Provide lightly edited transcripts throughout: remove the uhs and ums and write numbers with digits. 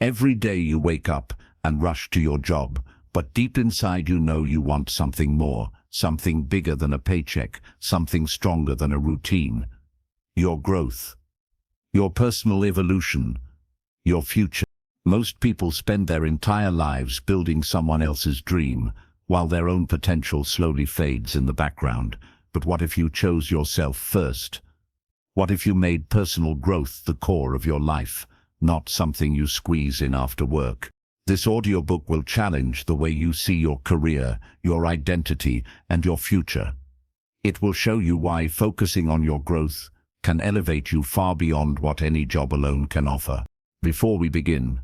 Every day you wake up and rush to your job, but deep inside you know you want something more, something bigger than a paycheck, something stronger than a routine. Your growth, your personal evolution, your future. Most people spend their entire lives building someone else's dream, while their own potential slowly fades in the background. But what if you chose yourself first? What if you made personal growth the core of your life, not something you squeeze in after work? This audiobook will challenge the way you see your career, your identity, and your future. It will show you why focusing on your growth can elevate you far beyond what any job alone can offer. Before we begin,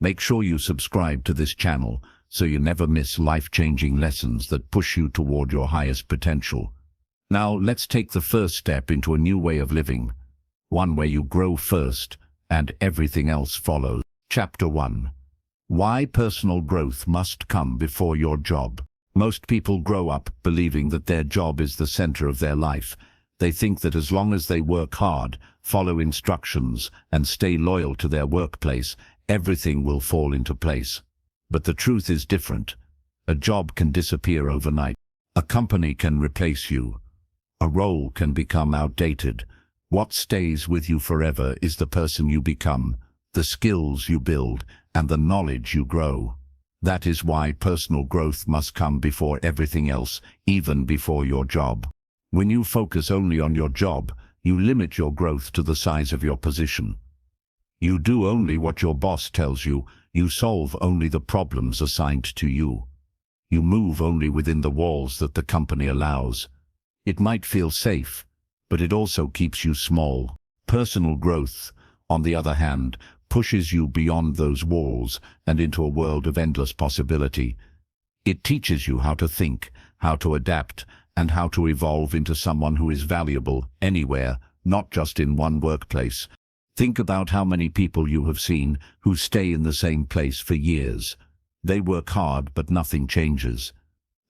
make sure you subscribe to this channel so you never miss life-changing lessons that push you toward your highest potential. Now, let's take the first step into a new way of living, one where you grow first and everything else follows. Chapter 1. Why personal growth must come before your job. Most people grow up believing that their job is the center of their life. They think that as long as they work hard, follow instructions, and stay loyal to their workplace, everything will fall into place. But the truth is different. A job can disappear overnight. A company can replace you. A role can become outdated. What stays with you forever is the person you become, the skills you build, and the knowledge you grow. That is why personal growth must come before everything else, even before your job. When you focus only on your job, you limit your growth to the size of your position. You do only what your boss tells you. You solve only the problems assigned to you. You move only within the walls that the company allows. It might feel safe, but it also keeps you small. Personal growth, on the other hand, pushes you beyond those walls and into a world of endless possibility. It teaches you how to think, how to adapt, and how to evolve into someone who is valuable anywhere, not just in one workplace. Think about how many people you have seen who stay in the same place for years. They work hard, but nothing changes.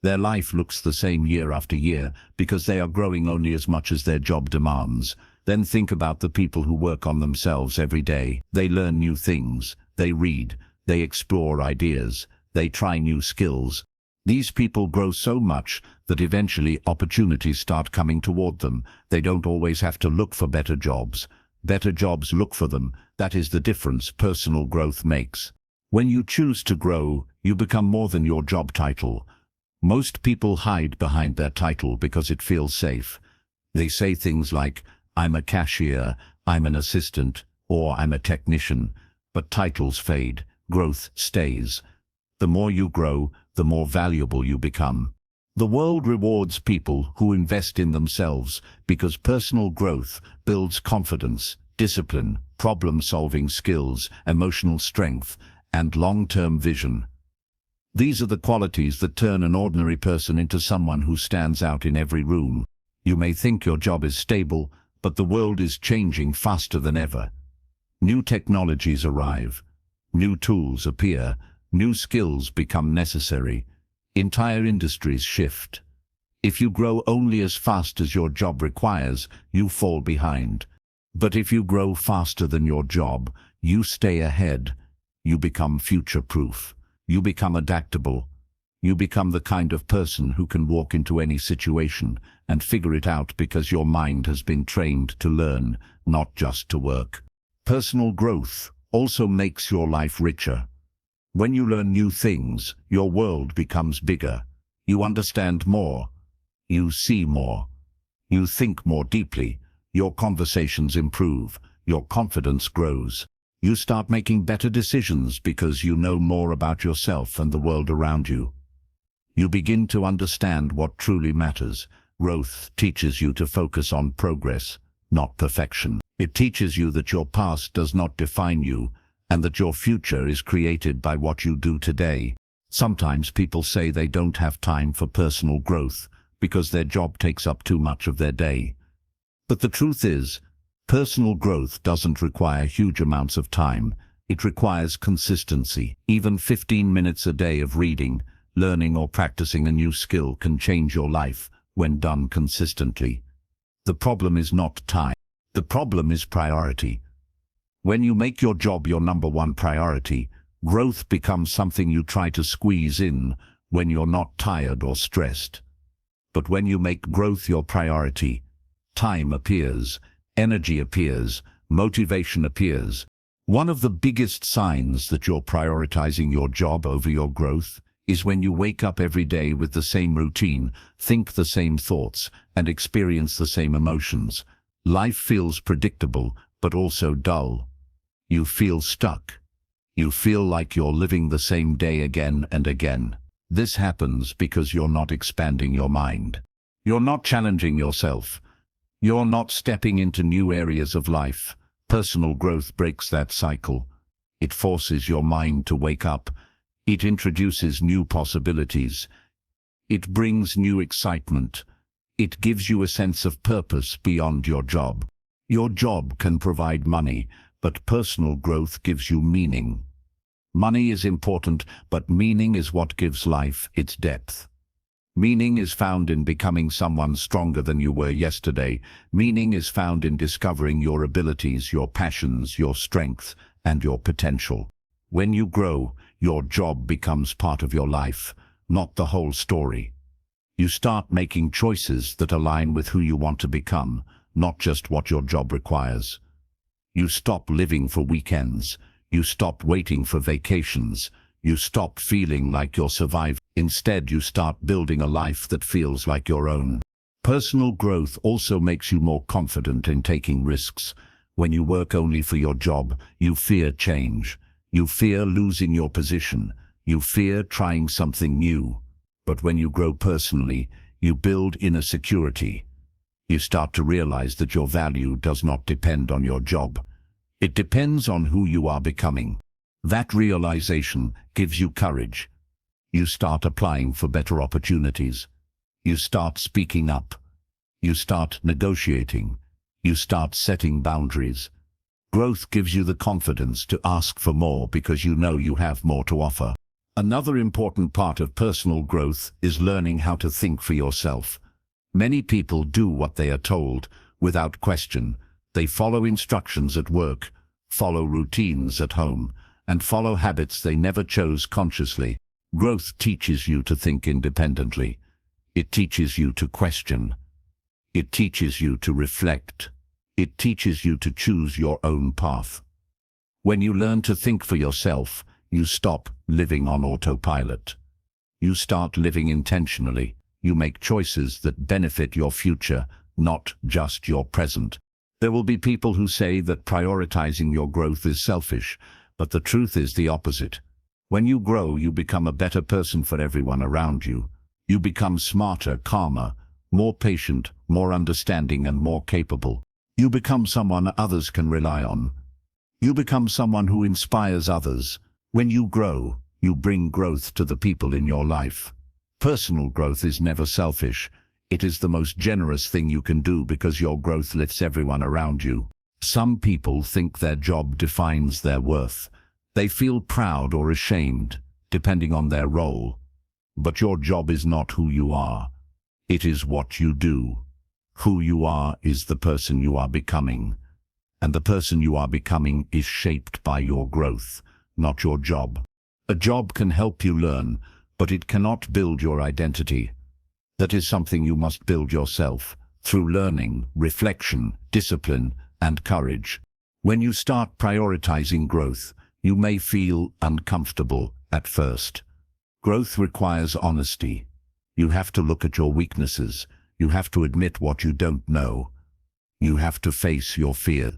Their life looks the same year after year because they are growing only as much as their job demands. Then think about the people who work on themselves every day. They learn new things, they read, they explore ideas, they try new skills. These people grow so much that eventually opportunities start coming toward them. They don't always have to look for better jobs. Better jobs look for them. That is the difference personal growth makes. When you choose to grow, you become more than your job title. Most people hide behind their title because it feels safe. They say things like, "I'm a cashier, I'm an assistant, or I'm a technician." But titles fade, growth stays. The more you grow, the more valuable you become. The world rewards people who invest in themselves because personal growth builds confidence, discipline, problem-solving skills, emotional strength, and long-term vision. These are the qualities that turn an ordinary person into someone who stands out in every room. You may think your job is stable, but the world is changing faster than ever. New technologies arrive, new tools appear, new skills become necessary. Entire industries shift. If you grow only as fast as your job requires, you fall behind. But if you grow faster than your job, you stay ahead. You become future-proof. You become adaptable. You become the kind of person who can walk into any situation and figure it out because your mind has been trained to learn, not just to work. Personal growth also makes your life richer. When you learn new things, your world becomes bigger. You understand more. You see more. You think more deeply. Your conversations improve. Your confidence grows. You start making better decisions because you know more about yourself and the world around you. You begin to understand what truly matters. Growth teaches you to focus on progress, not perfection. It teaches you that your past does not define you and that your future is created by what you do today. Sometimes people say they don't have time for personal growth because their job takes up too much of their day. But the truth is, personal growth doesn't require huge amounts of time. It requires consistency. Even 15 minutes a day of reading, learning or practicing a new skill can change your life when done consistently. The problem is not time. The problem is priority. When you make your job your number one priority, growth becomes something you try to squeeze in when you're not tired or stressed. But when you make growth your priority, time appears, energy appears, motivation appears. One of the biggest signs that you're prioritizing your job over your growth is when you wake up every day with the same routine, think the same thoughts, and experience the same emotions. Life feels predictable, but also dull. You feel stuck. You feel like you're living the same day again and again. This happens because you're not expanding your mind. You're not challenging yourself. You're not stepping into new areas of life. Personal growth breaks that cycle. It forces your mind to wake up. It introduces new possibilities. It brings new excitement. It gives you a sense of purpose beyond your job. Your job can provide money, but personal growth gives you meaning. Money is important, but meaning is what gives life its depth. Meaning is found in becoming someone stronger than you were yesterday. Meaning is found in discovering your abilities, your passions, your strengths, and your potential. When you grow, your job becomes part of your life, not the whole story. You start making choices that align with who you want to become, not just what your job requires. You stop living for weekends. You stop waiting for vacations. You stop feeling like you're surviving. Instead, you start building a life that feels like your own. Personal growth also makes you more confident in taking risks. When you work only for your job, you fear change. You fear losing your position. You fear trying something new. But when you grow personally, you build inner security. You start to realize that your value does not depend on your job. It depends on who you are becoming. That realization gives you courage. You start applying for better opportunities. You start speaking up. You start negotiating. You start setting boundaries. Growth gives you the confidence to ask for more because you know you have more to offer. Another important part of personal growth is learning how to think for yourself. Many people do what they are told without question. They follow instructions at work, follow routines at home, and follow habits they never chose consciously. Growth teaches you to think independently. It teaches you to question. It teaches you to reflect. It teaches you to choose your own path. When you learn to think for yourself, you stop living on autopilot. You start living intentionally. You make choices that benefit your future, not just your present. There will be people who say that prioritizing your growth is selfish, but the truth is the opposite. When you grow, you become a better person for everyone around you. You become smarter, calmer, more patient, more understanding, and more capable. You become someone others can rely on. You become someone who inspires others. When you grow, you bring growth to the people in your life. Personal growth is never selfish. It is the most generous thing you can do because your growth lifts everyone around you. Some people think their job defines their worth. They feel proud or ashamed, depending on their role. But your job is not who you are. It is what you do. Who you are is the person you are becoming. And the person you are becoming is shaped by your growth, not your job. A job can help you learn, but it cannot build your identity. That is something you must build yourself, through learning, reflection, discipline, and courage. When you start prioritizing growth, you may feel uncomfortable at first. Growth requires honesty. You have to look at your weaknesses. You have to admit what you don't know. You have to face your fear.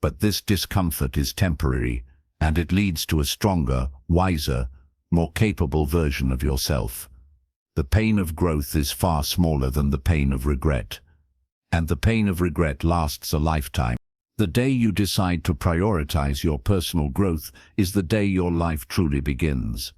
But this discomfort is temporary, and it leads to a stronger, wiser, more capable version of yourself. The pain of growth is far smaller than the pain of regret. And the pain of regret lasts a lifetime. The day you decide to prioritize your personal growth is the day your life truly begins.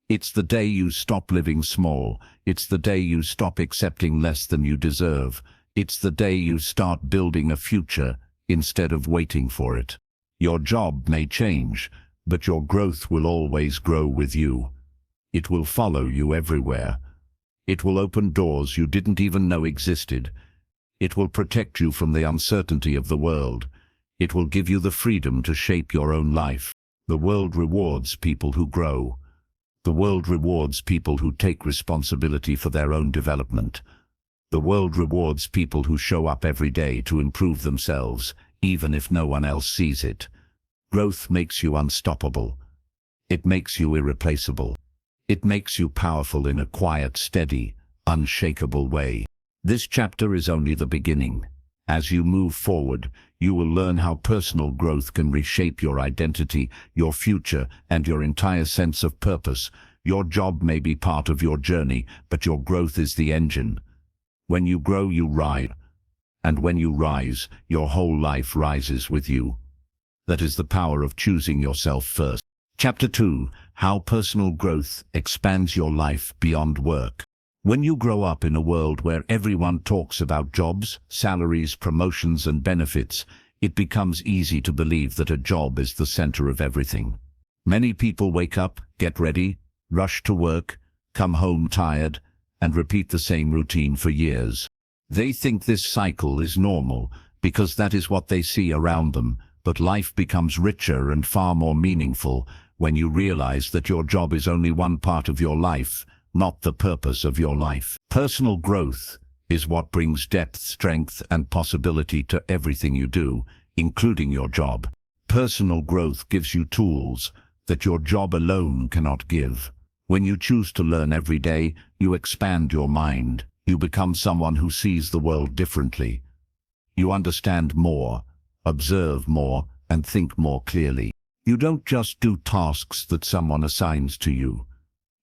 It's the day you stop living small. It's the day you stop accepting less than you deserve. It's the day you start building a future instead of waiting for it. Your job may change, but your growth will always grow with you. It will follow you everywhere. It will open doors you didn't even know existed. It will protect you from the uncertainty of the world. It will give you the freedom to shape your own life. The world rewards people who grow. The world rewards people who take responsibility for their own development. The world rewards people who show up every day to improve themselves, even if no one else sees it. Growth makes you unstoppable. It makes you irreplaceable. It makes you powerful in a quiet, steady, unshakable way. This chapter is only the beginning. As you move forward, you will learn how personal growth can reshape your identity, your future, and your entire sense of purpose. Your job may be part of your journey, but your growth is the engine. When you grow, you rise. And when you rise, your whole life rises with you. That is the power of choosing yourself first. Chapter 2. How personal growth expands your life beyond work. When you grow up in a world where everyone talks about jobs, salaries, promotions, and benefits, it becomes easy to believe that a job is the center of everything. Many people wake up, get ready, rush to work, come home tired, and repeat the same routine for years. They think this cycle is normal because that is what they see around them, but life becomes richer and far more meaningful when you realize that your job is only one part of your life, not the purpose of your life. Personal growth is what brings depth, strength, and possibility to everything you do, including your job. Personal growth gives you tools that your job alone cannot give. When you choose to learn every day, you expand your mind. You become someone who sees the world differently. You understand more, observe more, and think more clearly. You don't just do tasks that someone assigns to you.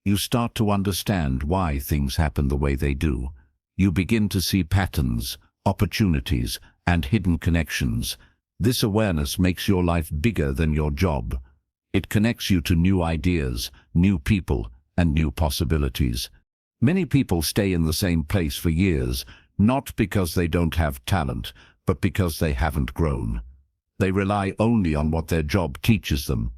You start to understand why things happen the way they do. You begin to see patterns, opportunities, and hidden connections. This awareness makes your life bigger than your job. It connects you to new ideas, new people, and new possibilities. Many people stay in the same place for years, not because they don't have talent, but because they haven't grown. They rely only on what their job teaches them,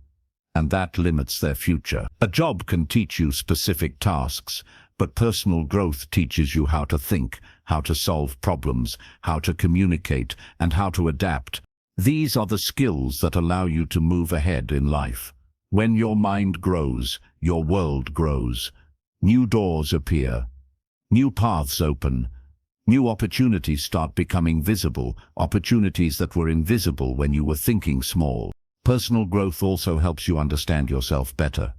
and that limits their future. A job can teach you specific tasks, but personal growth teaches you how to think, how to solve problems, how to communicate, and how to adapt. These are the skills that allow you to move ahead in life. When your mind grows, your world grows. New doors appear. New paths open. New opportunities start becoming visible, opportunities that were invisible when you were thinking small. Personal growth also helps you understand yourself better.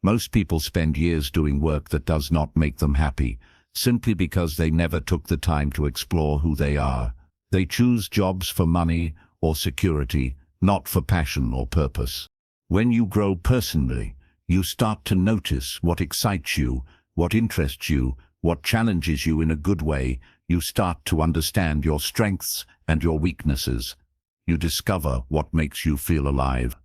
Most people spend years doing work that does not make them happy, simply because they never took the time to explore who they are. They choose jobs for money or security, not for passion or purpose. When you grow personally, you start to notice what excites you, what interests you, what challenges you in a good way. You start to understand your strengths and your weaknesses. You discover what makes you feel alive.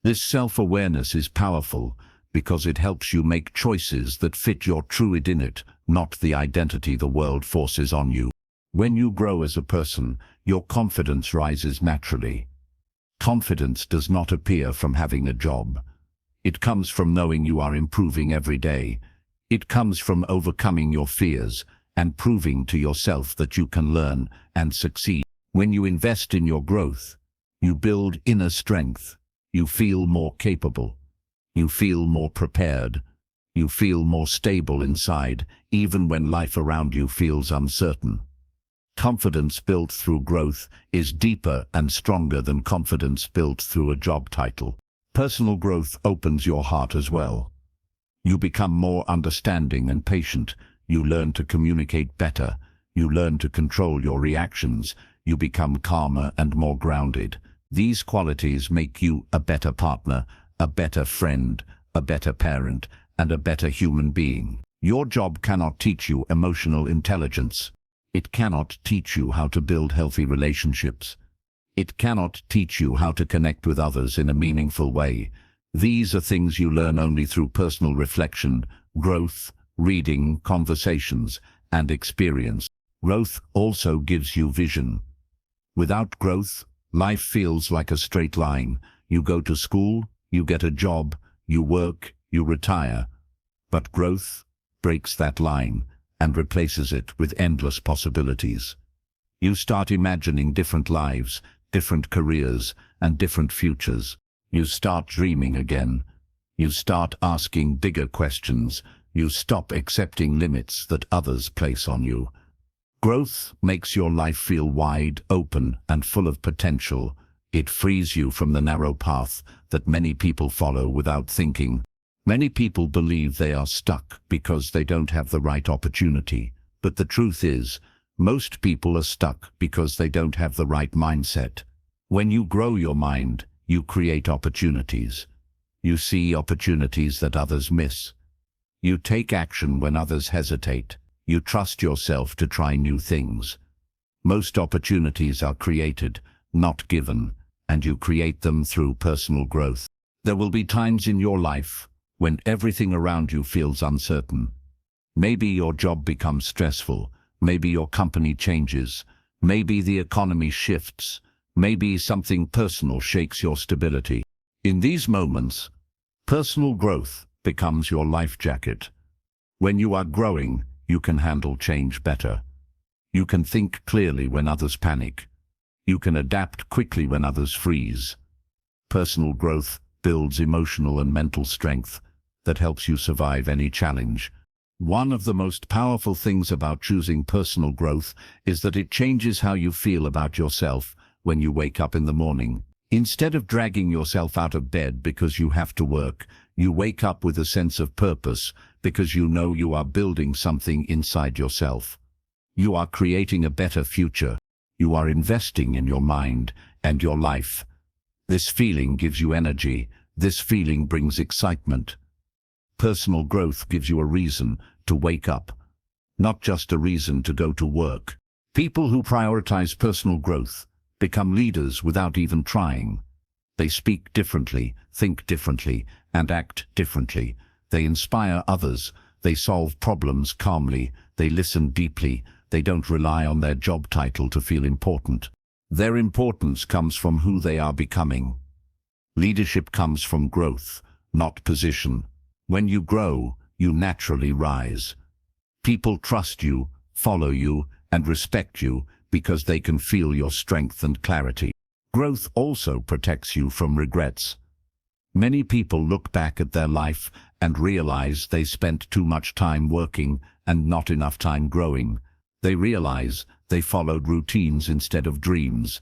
This self-awareness is powerful because it helps you make choices that fit your true identity, not the identity the world forces on you. When you grow as a person, your confidence rises naturally. Confidence does not appear from having a job. It comes from knowing you are improving every day. It comes from overcoming your fears and proving to yourself that you can learn and succeed. When you invest in your growth, you build inner strength. You feel more capable. You feel more prepared. You feel more stable inside, even when life around you feels uncertain. Confidence built through growth is deeper and stronger than confidence built through a job title. Personal growth opens your heart as well. You become more understanding and patient. You learn to communicate better. You learn to control your reactions. You become calmer and more grounded. These qualities make you a better partner, a better friend, a better parent, and a better human being. Your job cannot teach you emotional intelligence. It cannot teach you how to build healthy relationships. It cannot teach you how to connect with others in a meaningful way. These are things you learn only through personal reflection, growth, reading, conversations, and experience. Growth also gives you vision. Without growth, life feels like a straight line. You go to school, you get a job, you work, you retire. But growth breaks that line and replaces it with endless possibilities. You start imagining different lives, different careers, and different futures. You start dreaming again. You start asking bigger questions. You stop accepting limits that others place on you. Growth makes your life feel wide, open, and full of potential. It frees you from the narrow path that many people follow without thinking. Many people believe they are stuck because they don't have the right opportunity. But the truth is, most people are stuck because they don't have the right mindset. When you grow your mind, you create opportunities. You see opportunities that others miss. You take action when others hesitate. You trust yourself to try new things. Most opportunities are created, not given, and you create them through personal growth. There will be times in your life when everything around you feels uncertain. Maybe your job becomes stressful. Maybe your company changes. Maybe the economy shifts. Maybe something personal shakes your stability. In these moments, personal growth becomes your life jacket. When you are growing, you can handle change better. You can think clearly when others panic. You can adapt quickly when others freeze. Personal growth builds emotional and mental strength that helps you survive any challenge. One of the most powerful things about choosing personal growth is that it changes how you feel about yourself when you wake up in the morning. Instead of dragging yourself out of bed because you have to work, you wake up with a sense of purpose because you know you are building something inside yourself. You are creating a better future. You are investing in your mind and your life. This feeling gives you energy. This feeling brings excitement. Personal growth gives you a reason to wake up, not just a reason to go to work. People who prioritize personal growth become leaders without even trying. They speak differently, think differently, and act differently. They inspire others. They solve problems calmly. They listen deeply. They don't rely on their job title to feel important. Their importance comes from who they are becoming. Leadership comes from growth, not position. When you grow, you naturally rise. People trust you, follow you, and respect you because they can feel your strength and clarity. Growth also protects you from regrets. Many people look back at their life and realize they spent too much time working and not enough time growing. They realize they followed routines instead of dreams.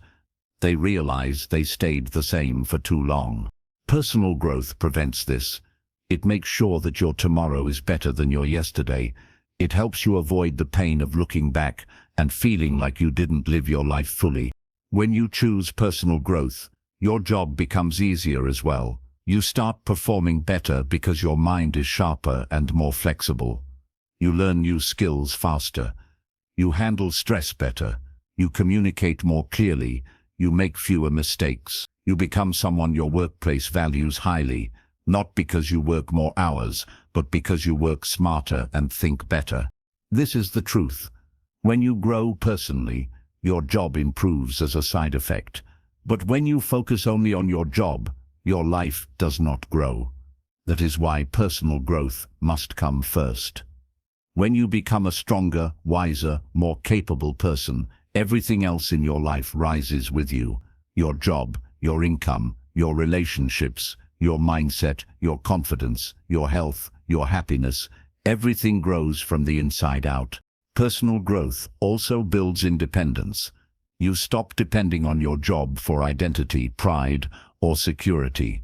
They realize they stayed the same for too long. Personal growth prevents this. It makes sure that your tomorrow is better than your yesterday. It helps you avoid the pain of looking back and feeling like you didn't live your life fully. When you choose personal growth, your job becomes easier as well. You start performing better because your mind is sharper and more flexible. You learn new skills faster. You handle stress better. You communicate more clearly. You make fewer mistakes. You become someone your workplace values highly, not because you work more hours, but because you work smarter and think better. This is the truth. When you grow personally, your job improves as a side effect. But when you focus only on your job, your life does not grow. That is why personal growth must come first. When you become a stronger, wiser, more capable person, everything else in your life rises with you. Your job, your income, your relationships, your mindset, your confidence, your health, your happiness, everything grows from the inside out. Personal growth also builds independence. You stop depending on your job for identity, pride, or security.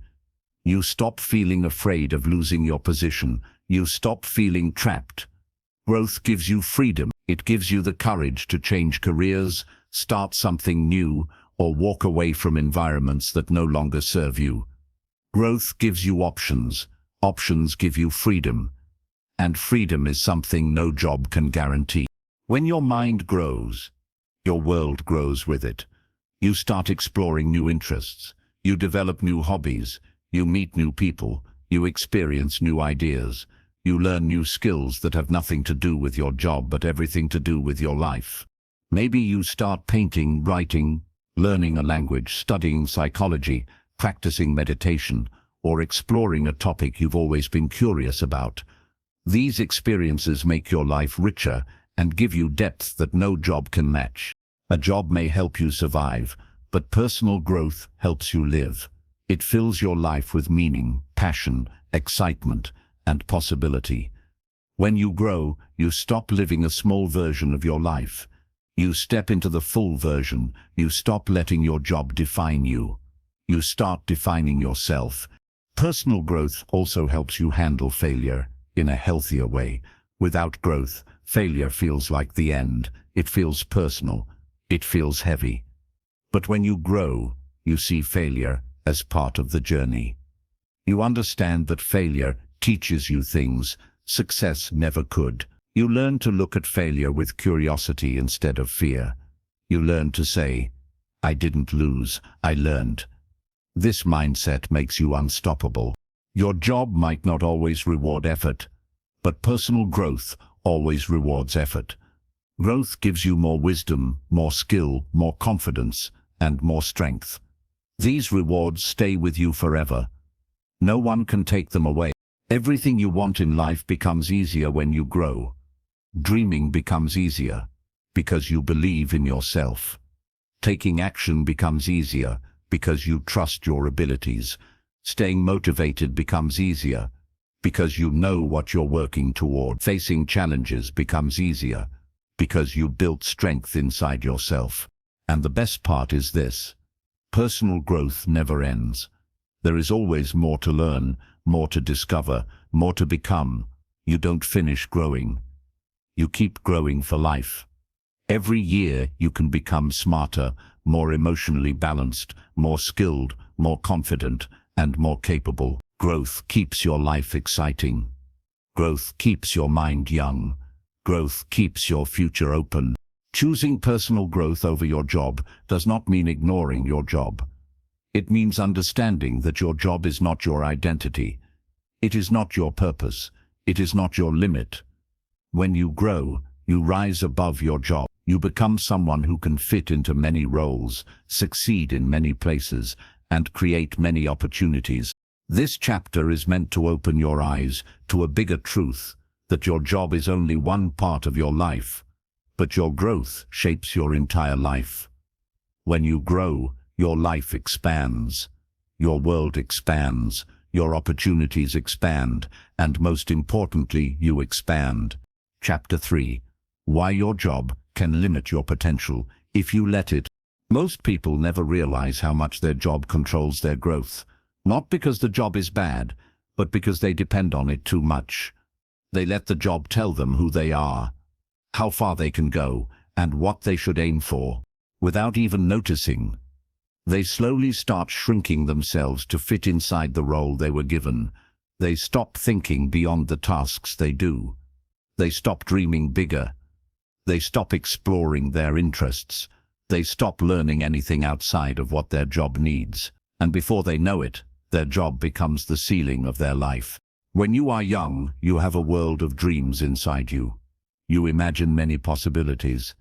You stop feeling afraid of losing your position. You stop feeling trapped. Growth gives you freedom. It gives you the courage to change careers, start something new, or walk away from environments that no longer serve you. Growth gives you options. Options give you freedom. And freedom is something no job can guarantee. When your mind grows, your world grows with it. You start exploring new interests. You develop new hobbies. You meet new people. You experience new ideas. You learn new skills that have nothing to do with your job but everything to do with your life. Maybe you start painting, writing, learning a language, studying psychology, practicing meditation, or exploring a topic you've always been curious about. These experiences make your life richer and give you depth that no job can match. A job may help you survive, but personal growth helps you live. It fills your life with meaning, passion, excitement, and possibility. When you grow, you stop living a small version of your life. You step into the full version. You stop letting your job define you. You start defining yourself. Personal growth also helps you handle failure in a healthier way. Without growth, failure feels like the end. It feels personal. It feels heavy. But when you grow, you see failure as part of the journey. You understand that failure teaches you things success never could. You learn to look at failure with curiosity instead of fear. You learn to say, "I didn't lose, I learned." This mindset makes you unstoppable. Your job might not always reward effort, but personal growth always rewards effort. Growth gives you more wisdom, more skill, more confidence, and more strength. These rewards stay with you forever. No one can take them away. Everything you want in life becomes easier when you grow. Dreaming becomes easier because you believe in yourself. Taking action becomes easier because you trust your abilities. Staying motivated becomes easier because you know what you're working toward. Facing challenges becomes easier because you built strength inside yourself. And the best part is this: personal growth never ends. There is always more to learn, more to discover, more to become. You don't finish growing. You keep growing for life. Every year you can become smarter, more emotionally balanced, more skilled, more confident, and more capable. Growth keeps your life exciting. Growth keeps your mind young. Growth keeps your future open. Choosing personal growth over your job does not mean ignoring your job. It means understanding that your job is not your identity. It is not your purpose. It is not your limit. When you grow, you rise above your job. You become someone who can fit into many roles, succeed in many places, and create many opportunities. This chapter is meant to open your eyes to a bigger truth, that your job is only one part of your life, but your growth shapes your entire life. When you grow, your life expands, your world expands, your opportunities expand, and most importantly, you expand. Chapter 3. Why your job can limit your potential if you let it. Most people never realize how much their job controls their growth, not because the job is bad, but because they depend on it too much. They let the job tell them who they are, how far they can go, and what they should aim for. Without even noticing, they slowly start shrinking themselves to fit inside the role they were given. They stop thinking beyond the tasks they do. They stop dreaming bigger. They stop exploring their interests. They stop learning anything outside of what their job needs. And before they know it, their job becomes the ceiling of their life. When you are young, you have a world of dreams inside you. You imagine many possibilities.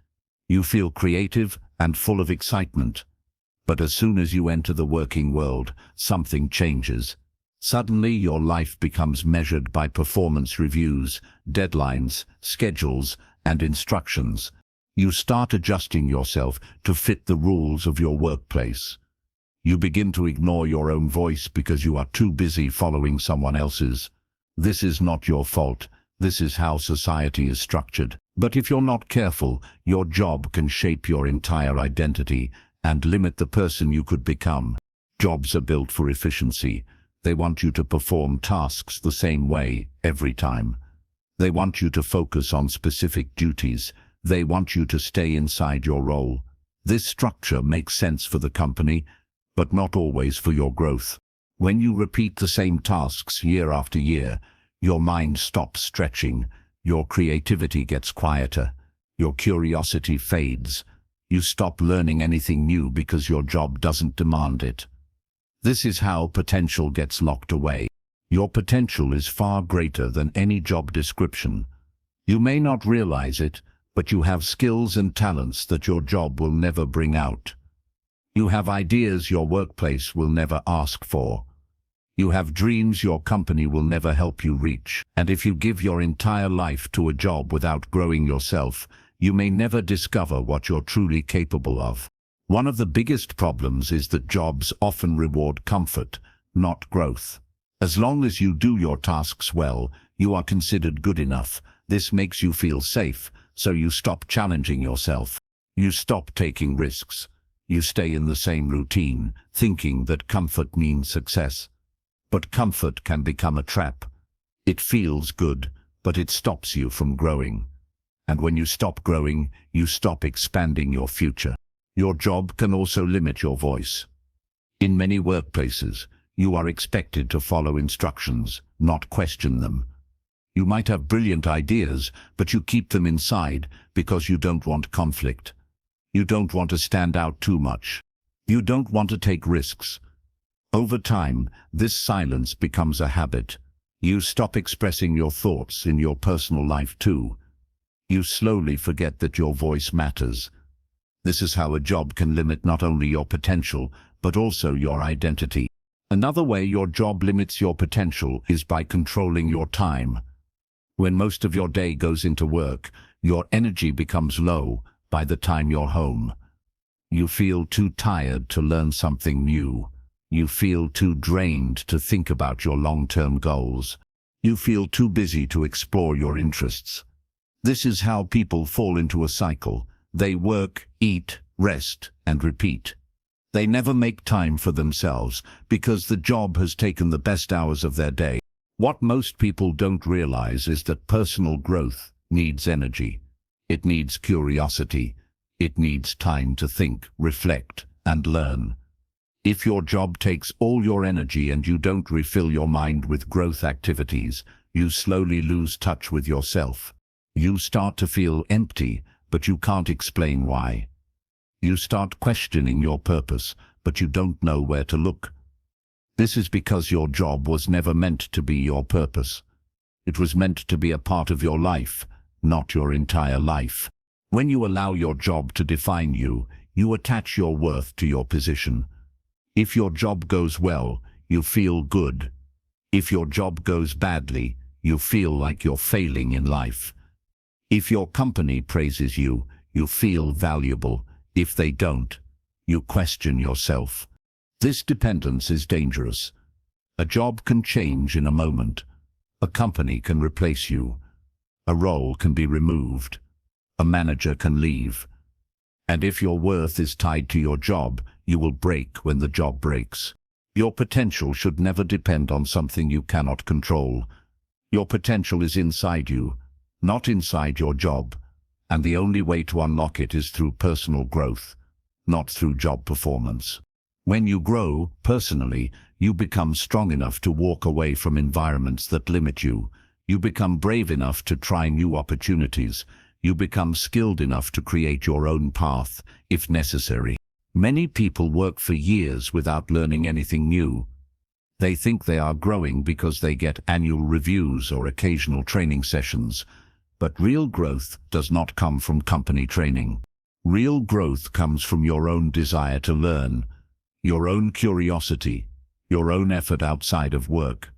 You feel creative and full of excitement. But as soon as you enter the working world, something changes. Suddenly your life becomes measured by performance reviews, deadlines, schedules, and instructions. You start adjusting yourself to fit the rules of your workplace. You begin to ignore your own voice because you are too busy following someone else's. This is not your fault. This is how society is structured. But if you're not careful, your job can shape your entire identity and limit the person you could become. Jobs are built for efficiency. They want you to perform tasks the same way every time. They want you to focus on specific duties. They want you to stay inside your role. This structure makes sense for the company, but not always for your growth. When you repeat the same tasks year after year, your mind stops stretching, your creativity gets quieter, your curiosity fades. You stop learning anything new because your job doesn't demand it. This is how potential gets locked away. Your potential is far greater than any job description. You may not realize it, but you have skills and talents that your job will never bring out. You have ideas your workplace will never ask for. You have dreams your company will never help you reach. And if you give your entire life to a job without growing yourself, you may never discover what you're truly capable of. One of the biggest problems is that jobs often reward comfort, not growth. As long as you do your tasks well, you are considered good enough. This makes you feel safe, so you stop challenging yourself. You stop taking risks. You stay in the same routine, thinking that comfort means success. But comfort can become a trap. It feels good, but it stops you from growing. And when you stop growing, you stop expanding your future. Your job can also limit your voice. In many workplaces, you are expected to follow instructions, not question them. You might have brilliant ideas, but you keep them inside because you don't want conflict. You don't want to stand out too much. You don't want to take risks. Over time, this silence becomes a habit. You stop expressing your thoughts in your personal life too. You slowly forget that your voice matters. This is how a job can limit not only your potential, but also your identity. Another way your job limits your potential is by controlling your time. When most of your day goes into work, your energy becomes low by the time you're home. You feel too tired to learn something new. You feel too drained to think about your long-term goals. You feel too busy to explore your interests. This is how people fall into a cycle. They work, eat, rest, and repeat. They never make time for themselves because the job has taken the best hours of their day. What most people don't realize is that personal growth needs energy. It needs curiosity. It needs time to think, reflect, and learn. If your job takes all your energy and you don't refill your mind with growth activities, you slowly lose touch with yourself. You start to feel empty, but you can't explain why. You start questioning your purpose, but you don't know where to look. This is because your job was never meant to be your purpose. It was meant to be a part of your life, not your entire life. When you allow your job to define you, you attach your worth to your position. If your job goes well, you feel good. If your job goes badly, you feel like you're failing in life. If your company praises you, you feel valuable. If they don't, you question yourself. This dependence is dangerous. A job can change in a moment. A company can replace you. A role can be removed. A manager can leave. And if your worth is tied to your job, you will break when the job breaks. Your potential should never depend on something you cannot control. Your potential is inside you, not inside your job. And the only way to unlock it is through personal growth, not through job performance. When you grow personally, you become strong enough to walk away from environments that limit you. You become brave enough to try new opportunities. You become skilled enough to create your own path, if necessary. Many people work for years without learning anything new. They think they are growing because they get annual reviews or occasional training sessions. But real growth does not come from company training. Real growth comes from your own desire to learn, your own curiosity, your own effort outside of work.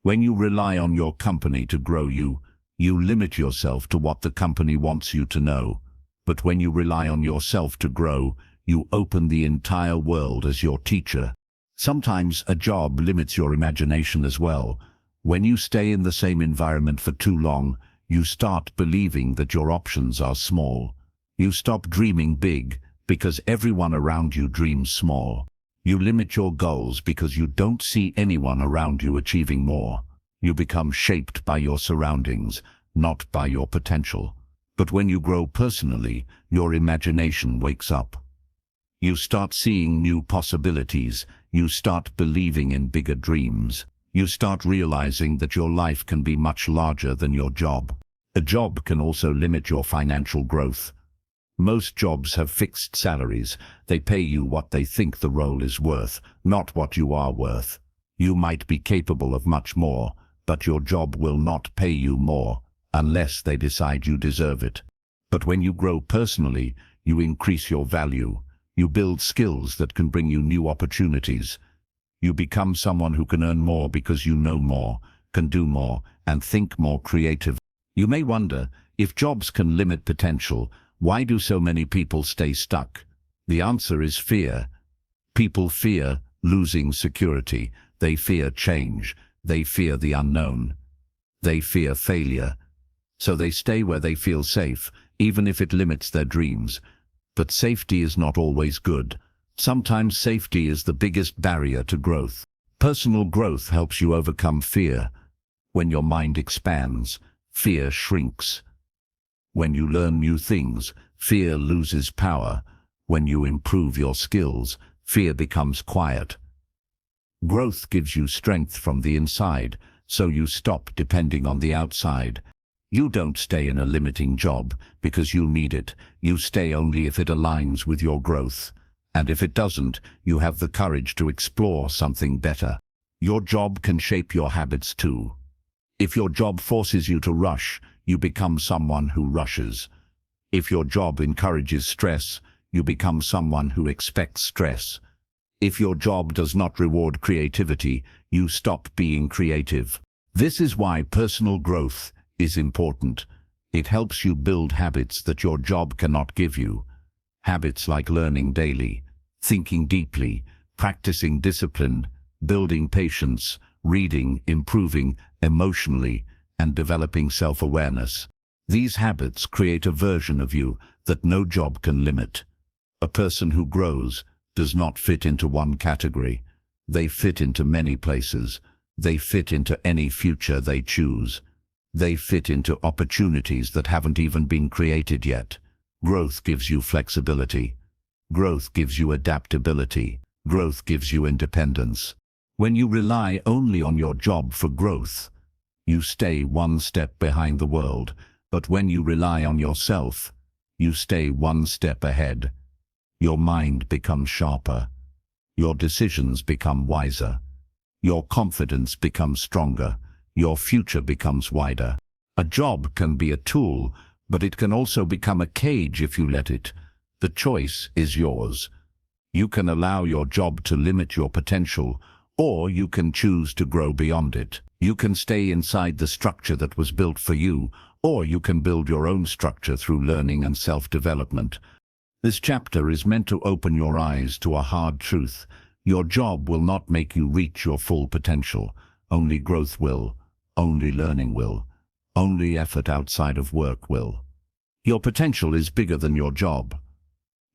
When you rely on your company to grow you, you limit yourself to what the company wants you to know. But when you rely on yourself to grow, you open the entire world as your teacher. Sometimes a job limits your imagination as well. When you stay in the same environment for too long, you start believing that your options are small. You stop dreaming big because everyone around you dreams small. You limit your goals because you don't see anyone around you achieving more. You become shaped by your surroundings, not by your potential. But when you grow personally, your imagination wakes up. You start seeing new possibilities. You start believing in bigger dreams. You start realizing that your life can be much larger than your job. A job can also limit your financial growth. Most jobs have fixed salaries. They pay you what they think the role is worth, not what you are worth. You might be capable of much more, but your job will not pay you more unless they decide you deserve it. But when you grow personally, you increase your value. You build skills that can bring you new opportunities. You become someone who can earn more because you know more, can do more, and think more creatively. You may wonder, if jobs can limit potential, why do so many people stay stuck? The answer is fear. People fear losing security. They fear change. They fear the unknown. They fear failure. So they stay where they feel safe, even if it limits their dreams. But safety is not always good. Sometimes safety is the biggest barrier to growth. Personal growth helps you overcome fear. When your mind expands, fear shrinks. When you learn new things, fear loses power. When you improve your skills, fear becomes quiet. Growth gives you strength from the inside, so you stop depending on the outside. You don't stay in a limiting job because you need it. You stay only if it aligns with your growth. And if it doesn't, you have the courage to explore something better. Your job can shape your habits too. If your job forces you to rush, you become someone who rushes. If your job encourages stress, you become someone who expects stress. If your job does not reward creativity, you stop being creative. This is why personal growth is important. It helps you build habits that your job cannot give you. Habits like learning daily, thinking deeply, practicing discipline, building patience, reading, improving emotionally, and developing self-awareness. These habits create a version of you that no job can limit. A person who grows does not fit into one category. They fit into many places. They fit into any future they choose. They fit into opportunities that haven't even been created yet. Growth gives you flexibility. Growth gives you adaptability. Growth gives you independence. When you rely only on your job for growth, you stay one step behind the world. But when you rely on yourself, you stay one step ahead. Your mind becomes sharper. Your decisions become wiser. Your confidence becomes stronger. Your future becomes wider. A job can be a tool, but it can also become a cage if you let it. The choice is yours. You can allow your job to limit your potential, or you can choose to grow beyond it. You can stay inside the structure that was built for you, or you can build your own structure through learning and self-development. This chapter is meant to open your eyes to a hard truth. Your job will not make you reach your full potential. Only growth will. Only learning will. Only effort outside of work will. Your potential is bigger than your job.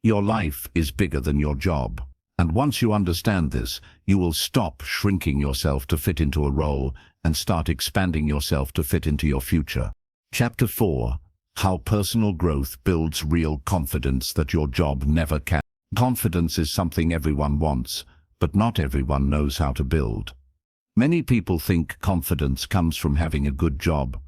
Your life is bigger than your job. And once you understand this, you will stop shrinking yourself to fit into a role and start expanding yourself to fit into your future. Chapter 4. How personal growth builds real confidence that your job never can. Confidence is something everyone wants, but not everyone knows how to build. Many people think confidence comes from having a good job,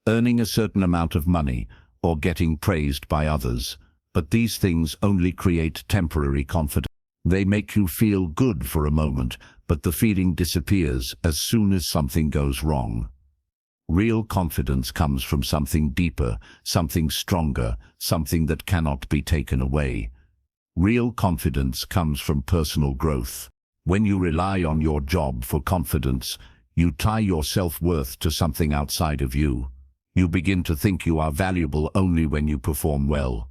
earning a certain amount of money, or getting praised by others. But these things only create temporary confidence. They make you feel good for a moment, but the feeling disappears as soon as something goes wrong. Real confidence comes from something deeper, something stronger, something that cannot be taken away. Real confidence comes from personal growth. When you rely on your job for confidence, you tie your self-worth to something outside of you. You begin to think you are valuable only when you perform well.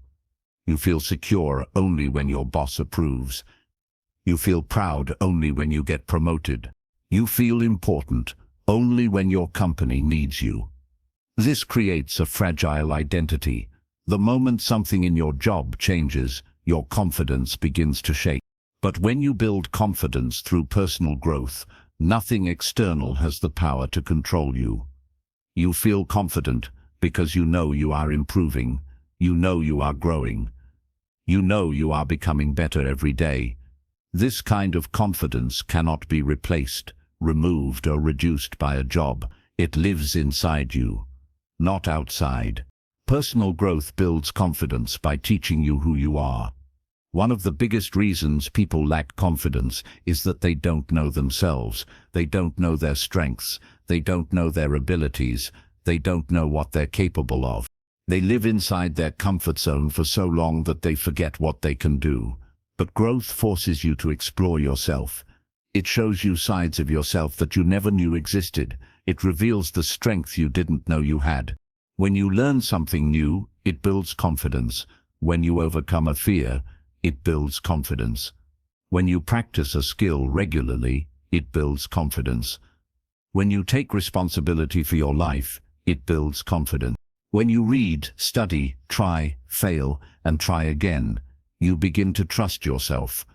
You feel secure only when your boss approves. You feel proud only when you get promoted. You feel important only when your company needs you. This creates a fragile identity. The moment something in your job changes, your confidence begins to shake. But when you build confidence through personal growth, nothing external has the power to control you. You feel confident because you know you are improving. You know you are growing. You know you are becoming better every day. This kind of confidence cannot be replaced, removed, or reduced by a job. It lives inside you, not outside. Personal growth builds confidence by teaching you who you are. One of the biggest reasons people lack confidence is that they don't know themselves. They don't know their strengths. They don't know their abilities. They don't know what they're capable of. They live inside their comfort zone for so long that they forget what they can do. But growth forces you to explore yourself. It shows you sides of yourself that you never knew existed. It reveals the strength you didn't know you had. When you learn something new, it builds confidence. When you overcome a fear, it builds confidence. When you practice a skill regularly, it builds confidence. When you take responsibility for your life, it builds confidence. When you read, study, try, fail, and try again, you begin to trust yourself.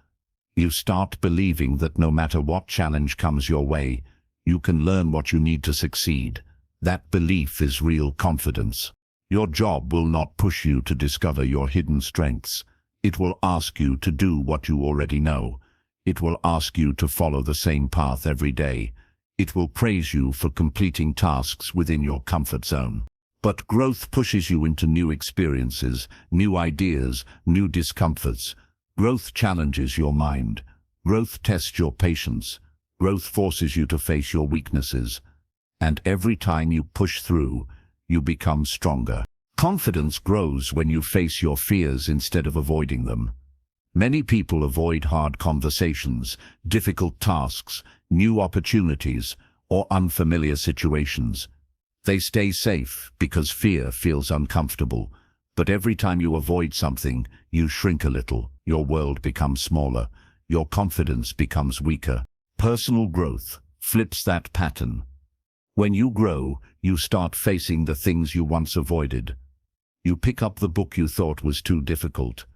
You start believing that no matter what challenge comes your way, you can learn what you need to succeed. That belief is real confidence. Your job will not push you to discover your hidden strengths. It will ask you to do what you already know. It will ask you to follow the same path every day. It will praise you for completing tasks within your comfort zone. But growth pushes you into new experiences, new ideas, new discomforts. Growth challenges your mind. Growth tests your patience. Growth forces you to face your weaknesses. And every time you push through, you become stronger. Confidence grows when you face your fears instead of avoiding them. Many people avoid hard conversations, difficult tasks, new opportunities, or unfamiliar situations. They stay safe because fear feels uncomfortable. But every time you avoid something, you shrink a little. Your world becomes smaller. Your confidence becomes weaker. Personal growth flips that pattern. When you grow, you start facing the things you once avoided. You pick up the book you thought was too difficult.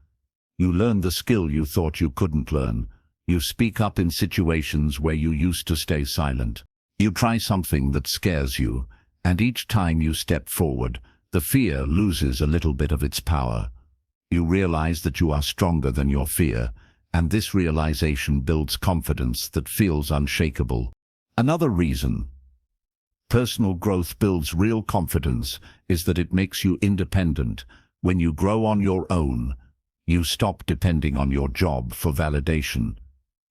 You learn the skill you thought you couldn't learn. You speak up in situations where you used to stay silent. You try something that scares you, and each time you step forward, the fear loses a little bit of its power. You realize that you are stronger than your fear, and this realization builds confidence that feels unshakable. Another reason personal growth builds real confidence is that it makes you independent. When you grow on your own, you stop depending on your job for validation.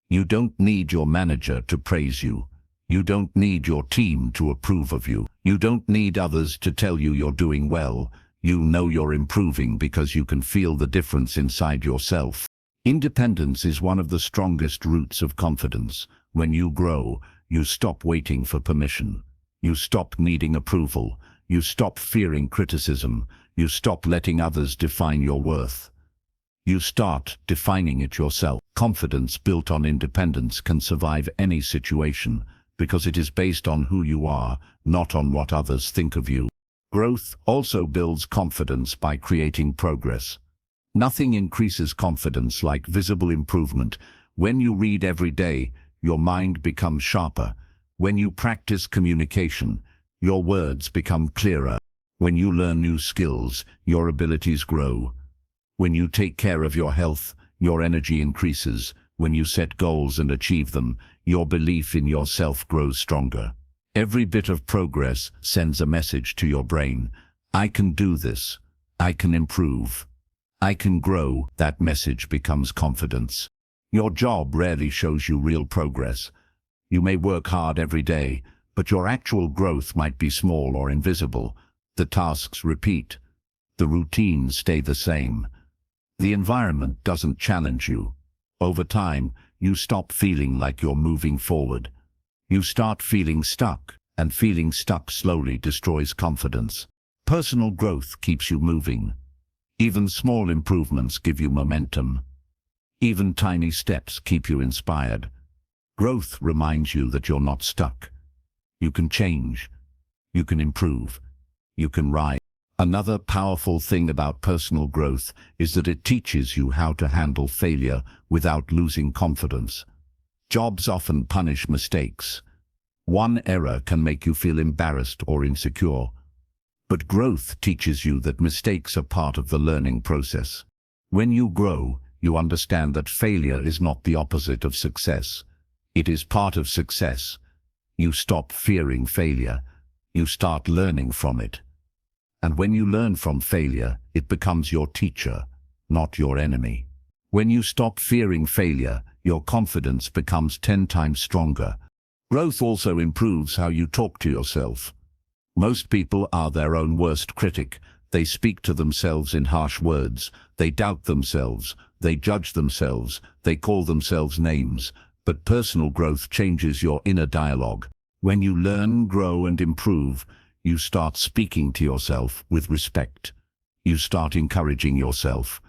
You don't need your manager to praise you. You don't need your team to approve of you. You don't need others to tell you you're doing well. You know you're improving because you can feel the difference inside yourself. Independence is one of the strongest roots of confidence. When you grow, you stop waiting for permission. You stop needing approval. You stop fearing criticism. You stop letting others define your worth. You start defining it yourself. Confidence built on independence can survive any situation because it is based on who you are, not on what others think of you. Growth also builds confidence by creating progress. Nothing increases confidence like visible improvement. When you read every day, your mind becomes sharper. When you practice communication, your words become clearer. When you learn new skills, your abilities grow. When you take care of your health, your energy increases. When you set goals and achieve them, your belief in yourself grows stronger. Every bit of progress sends a message to your brain. I can do this. I can improve. I can grow. That message becomes confidence. Your job rarely shows you real progress. You may work hard every day, but your actual growth might be small or invisible. The tasks repeat. The routines stay the same. The environment doesn't challenge you. Over time, you stop feeling like you're moving forward. You start feeling stuck, and feeling stuck slowly destroys confidence. Personal growth keeps you moving. Even small improvements give you momentum. Even tiny steps keep you inspired. Growth reminds you that you're not stuck. You can change. You can improve. You can rise. Another powerful thing about personal growth is that it teaches you how to handle failure without losing confidence. Jobs often punish mistakes. One error can make you feel embarrassed or insecure. But growth teaches you that mistakes are part of the learning process. When you grow, you understand that failure is not the opposite of success. It is part of success. You stop fearing failure. You start learning from it. And when you learn from failure, it becomes your teacher, not your enemy. When you stop fearing failure, your confidence becomes 10 times stronger. Growth also improves how you talk to yourself. Most people are their own worst critic. They speak to themselves in harsh words. They doubt themselves. They judge themselves. They call themselves names. But personal growth changes your inner dialogue. When you learn, grow, and improve, you start speaking to yourself with respect. You start encouraging yourself.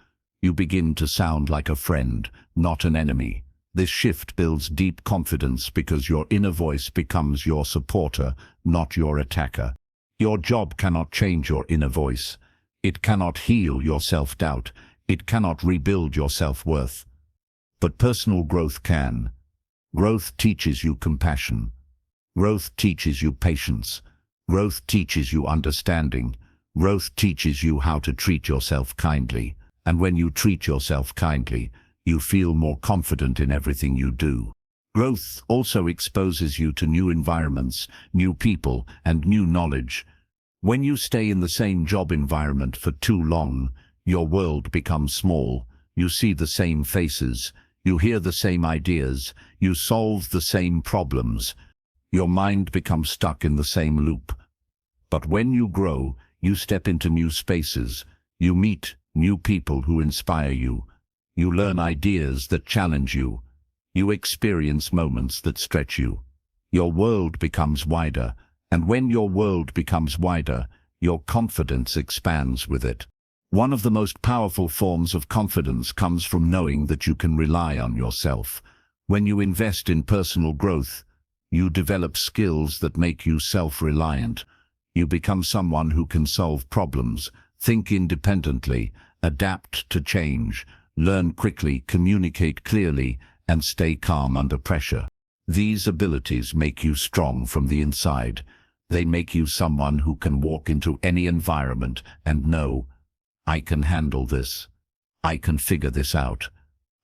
You begin to sound like a friend, not an enemy. This shift builds deep confidence because your inner voice becomes your supporter, not your attacker. Your job cannot change your inner voice. It cannot heal your self-doubt. It cannot rebuild your self-worth. But personal growth can. Growth teaches you compassion. Growth teaches you patience. Growth teaches you understanding. Growth teaches you how to treat yourself kindly. And when you treat yourself kindly, you feel more confident in everything you do. Growth also exposes you to new environments, new people, and new knowledge. When you stay in the same job environment for too long, your world becomes small. You see the same faces, you hear the same ideas, you solve the same problems. Your mind becomes stuck in the same loop. But when you grow, you step into new spaces. You meet new people who inspire you. You learn ideas that challenge you. You experience moments that stretch you. Your world becomes wider, and when your world becomes wider, your confidence expands with it. One of the most powerful forms of confidence comes from knowing that you can rely on yourself. When you invest in personal growth, you develop skills that make you self-reliant. You become someone who can solve problems, think independently, adapt to change, learn quickly, communicate clearly, and stay calm under pressure. These abilities make you strong from the inside. They make you someone who can walk into any environment and know, I can handle this. I can figure this out.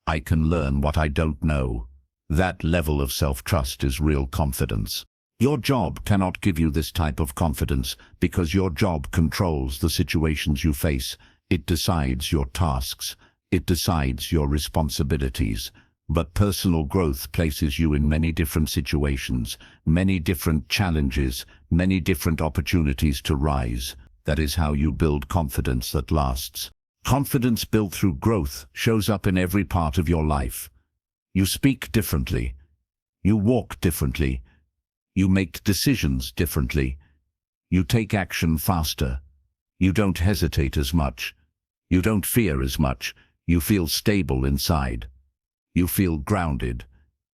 I can learn what I don't know. That level of self-trust is real confidence. Your job cannot give you this type of confidence because your job controls the situations you face. It decides your tasks. It decides your responsibilities. But personal growth places you in many different situations, many different challenges, many different opportunities to rise. That is how you build confidence that lasts. Confidence built through growth shows up in every part of your life. You speak differently. You walk differently. You make decisions differently. You take action faster. You don't hesitate as much. You don't fear as much. You feel stable inside. You feel grounded.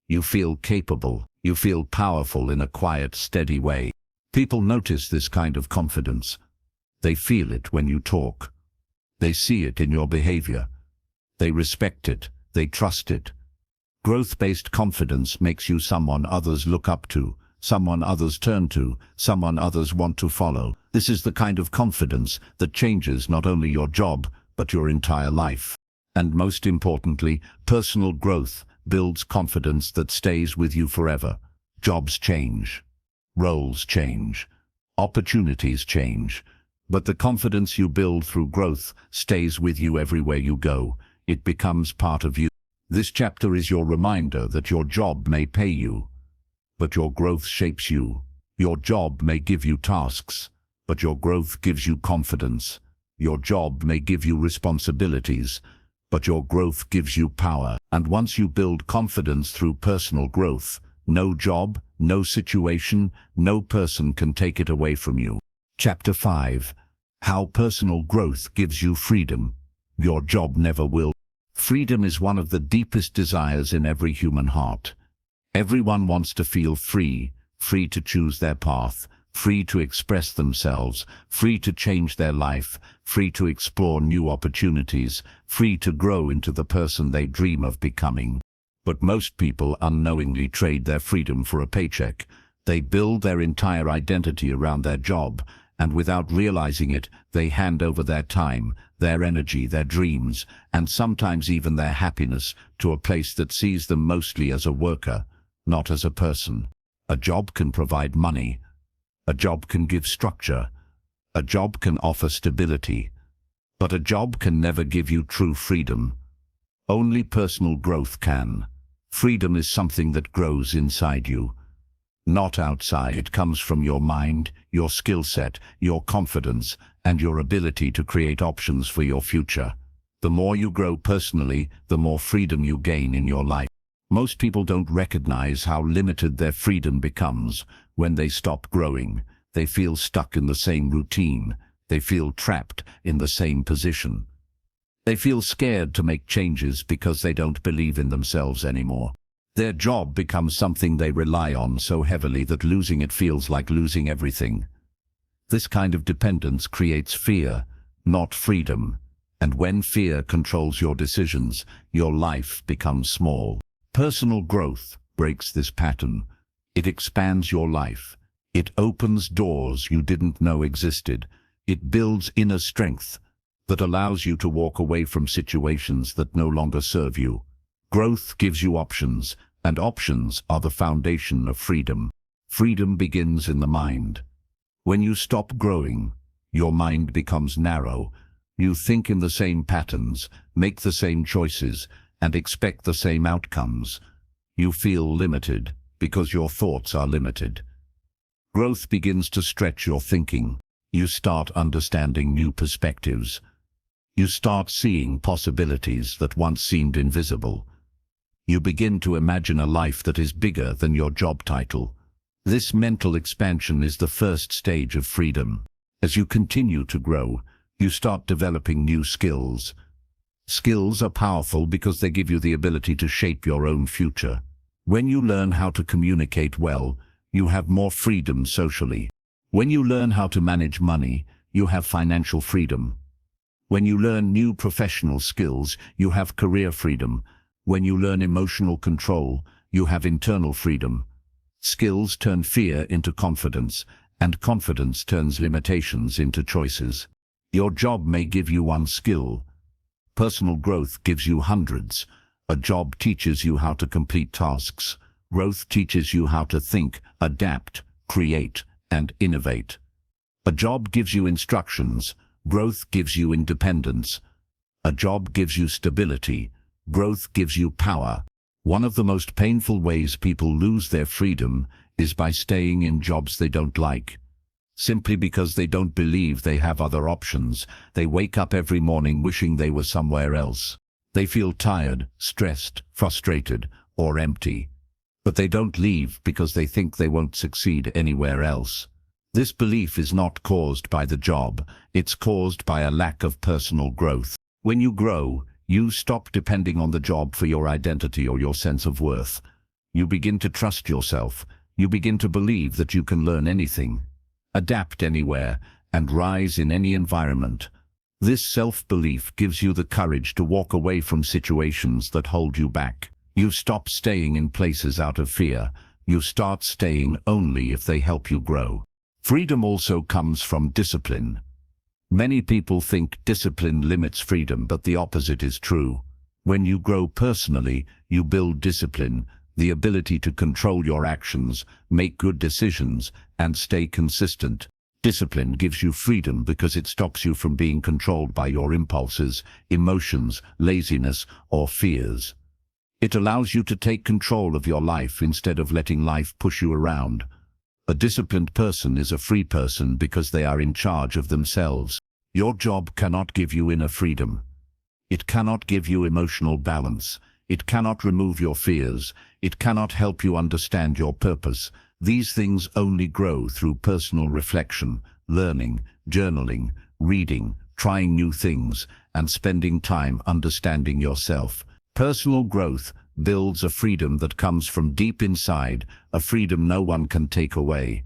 You feel capable. You feel powerful in a quiet, steady way. People notice this kind of confidence. They feel it when you talk. They see it in your behavior. They respect it. They trust it. Growth-based confidence makes you someone others look up to, someone others turn to, someone others want to follow. This is the kind of confidence that changes not only your job, but your entire life. And most importantly, personal growth builds confidence that stays with you forever. Jobs change. Roles change. Opportunities change. But the confidence you build through growth stays with you everywhere you go. It becomes part of you. This chapter is your reminder that your job may pay you, but your growth shapes you. Your job may give you tasks, but your growth gives you confidence. Your job may give you responsibilities, but your growth gives you power. And once you build confidence through personal growth, no job, no situation, no person can take it away from you. Chapter 5. How personal growth gives you freedom. Your job never will. Freedom is one of the deepest desires in every human heart. Everyone wants to feel free, free to choose their path, free to express themselves, free to change their life, free to explore new opportunities, free to grow into the person they dream of becoming. But most people unknowingly trade their freedom for a paycheck. They build their entire identity around their job, and without realizing it, they hand over their time, their energy, their dreams, and sometimes even their happiness to a place that sees them mostly as a worker, not as a person. A job can provide money. A job can give structure. A job can offer stability. But a job can never give you true freedom. Only personal growth can. Freedom is something that grows inside you, not outside. It comes from your mind, your skill set, your confidence, and your ability to create options for your future. The more you grow personally, the more freedom you gain in your life. Most people don't recognize how limited their freedom becomes when they stop growing. They feel stuck in the same routine. They feel trapped in the same position. They feel scared to make changes because they don't believe in themselves anymore. Their job becomes something they rely on so heavily that losing it feels like losing everything. This kind of dependence creates fear, not freedom. And when fear controls your decisions, your life becomes small. Personal growth breaks this pattern. It expands your life. It opens doors you didn't know existed. It builds inner strength that allows you to walk away from situations that no longer serve you. Growth gives you options, and options are the foundation of freedom. Freedom begins in the mind. When you stop growing, your mind becomes narrow. You think in the same patterns, make the same choices, and expect the same outcomes. You feel limited because your thoughts are limited. Growth begins to stretch your thinking. You start understanding new perspectives. You start seeing possibilities that once seemed invisible. You begin to imagine a life that is bigger than your job title. This mental expansion is the first stage of freedom. As you continue to grow, you start developing new skills. Skills are powerful because they give you the ability to shape your own future. When you learn how to communicate well, you have more freedom socially. When you learn how to manage money, you have financial freedom. When you learn new professional skills, you have career freedom. When you learn emotional control, you have internal freedom. Skills turn fear into confidence, and confidence turns limitations into choices. Your job may give you one skill. Personal growth gives you hundreds. A job teaches you how to complete tasks. Growth teaches you how to think, adapt, create, and innovate. A job gives you instructions. Growth gives you independence. A job gives you stability. Growth gives you power. One of the most painful ways people lose their freedom is by staying in jobs they don't like. Simply because they don't believe they have other options, they wake up every morning wishing they were somewhere else. They feel tired, stressed, frustrated, or empty. But they don't leave because they think they won't succeed anywhere else. This belief is not caused by the job, it's caused by a lack of personal growth. When you grow, you stop depending on the job for your identity or your sense of worth. You begin to trust yourself. You begin to believe that you can learn anything, adapt anywhere, and rise in any environment. This self-belief gives you the courage to walk away from situations that hold you back. You stop staying in places out of fear. You start staying only if they help you grow. Freedom also comes from discipline. Many people think discipline limits freedom, but the opposite is true. When you grow personally, you build discipline, the ability to control your actions, make good decisions, and stay consistent. Discipline gives you freedom because it stops you from being controlled by your impulses, emotions, laziness, or fears. It allows you to take control of your life instead of letting life push you around. A disciplined person is a free person because they are in charge of themselves. Your job cannot give you inner freedom. It cannot give you emotional balance. It cannot remove your fears. It cannot help you understand your purpose. These things only grow through personal reflection, learning, journaling, reading, trying new things, and spending time understanding yourself. Personal growth builds a freedom that comes from deep inside, a freedom no one can take away.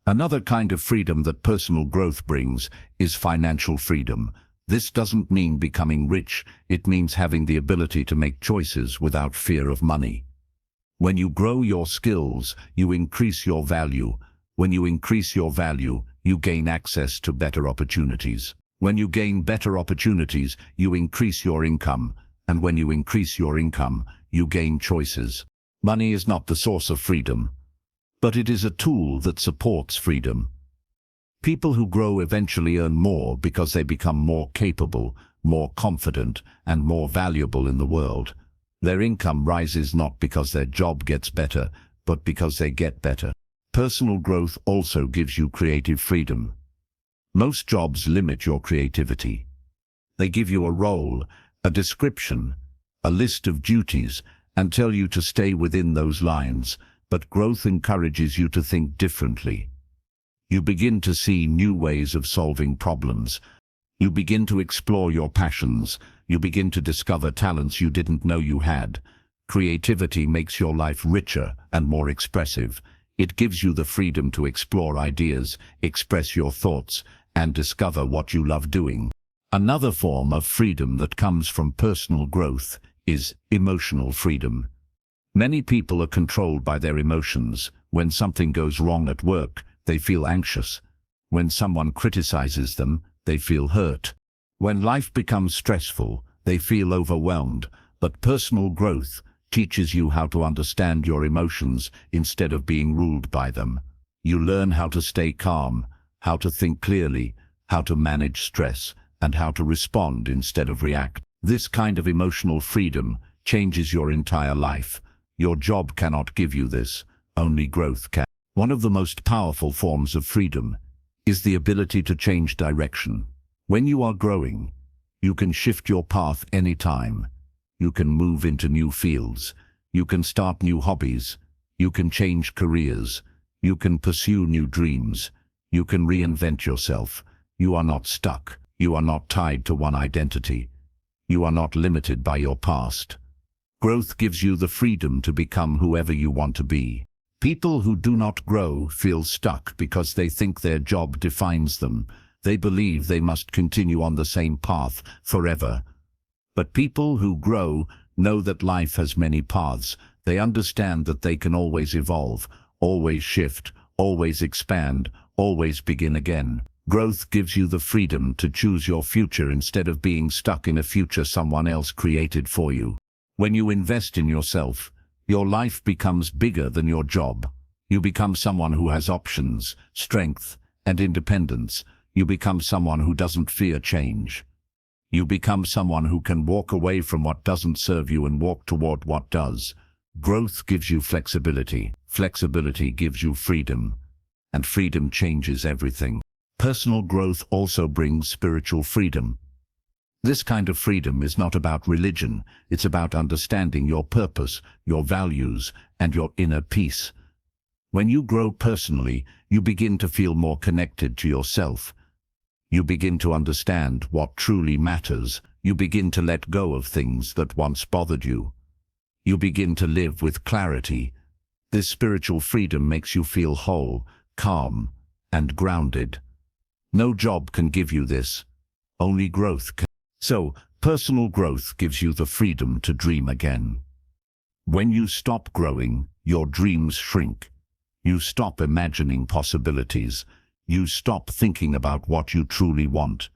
Another kind of freedom that personal growth brings is financial freedom. This doesn't mean becoming rich, it means having the ability to make choices without fear of money. When you grow your skills, you increase your value. When you increase your value, you gain access to better opportunities. When you gain better opportunities, you increase your income. And when you increase your income, you gain choices. Money is not the source of freedom, but it is a tool that supports freedom. People who grow eventually earn more because they become more capable, more confident, and more valuable in the world. Their income rises not because their job gets better, but because they get better. Personal growth also gives you creative freedom. Most jobs limit your creativity. They give you a role, a description, a list of duties, and tell you to stay within those lines, but growth encourages you to think differently. You begin to see new ways of solving problems, You begin to explore your passions. You begin to discover talents you didn't know you had. Creativity makes your life richer and more expressive. It gives you the freedom to explore ideas, express your thoughts, and discover what you love doing. Another form of freedom that comes from personal growth is emotional freedom. Many people are controlled by their emotions. When something goes wrong at work, they feel anxious. When someone criticizes them, they feel hurt. When life becomes stressful, they feel overwhelmed. But personal growth teaches you how to understand your emotions instead of being ruled by them. You learn how to stay calm, how to think clearly, how to manage stress, and how to respond instead of react. This kind of emotional freedom changes your entire life. Your job cannot give you this, only growth can. One of the most powerful forms of freedom is the ability to change direction. When you are growing, you can shift your path anytime. You can move into new fields. You can start new hobbies. You can change careers. You can pursue new dreams. You can reinvent yourself. You are not stuck. You are not tied to one identity. You are not limited by your past. Growth gives you the freedom to become whoever you want to be. People who do not grow feel stuck because they think their job defines them. They believe they must continue on the same path forever. But people who grow know that life has many paths. They understand that they can always evolve, always shift, always expand, always begin again. Growth gives you the freedom to choose your future instead of being stuck in a future someone else created for you. When you invest in yourself, your life becomes bigger than your job. You become someone who has options, strength, and independence. You become someone who doesn't fear change. You become someone who can walk away from what doesn't serve you and walk toward what does. Growth gives you flexibility. Flexibility gives you freedom. And freedom changes everything. Personal growth also brings spiritual freedom. This kind of freedom is not about religion. It's about understanding your purpose, your values, and your inner peace. When you grow personally, you begin to feel more connected to yourself. You begin to understand what truly matters. You begin to let go of things that once bothered you. You begin to live with clarity. This spiritual freedom makes you feel whole, calm, and grounded. No job can give you this. Only growth can. So, personal growth gives you the freedom to dream again. When you stop growing, your dreams shrink. You stop imagining possibilities. You stop thinking about what you truly want.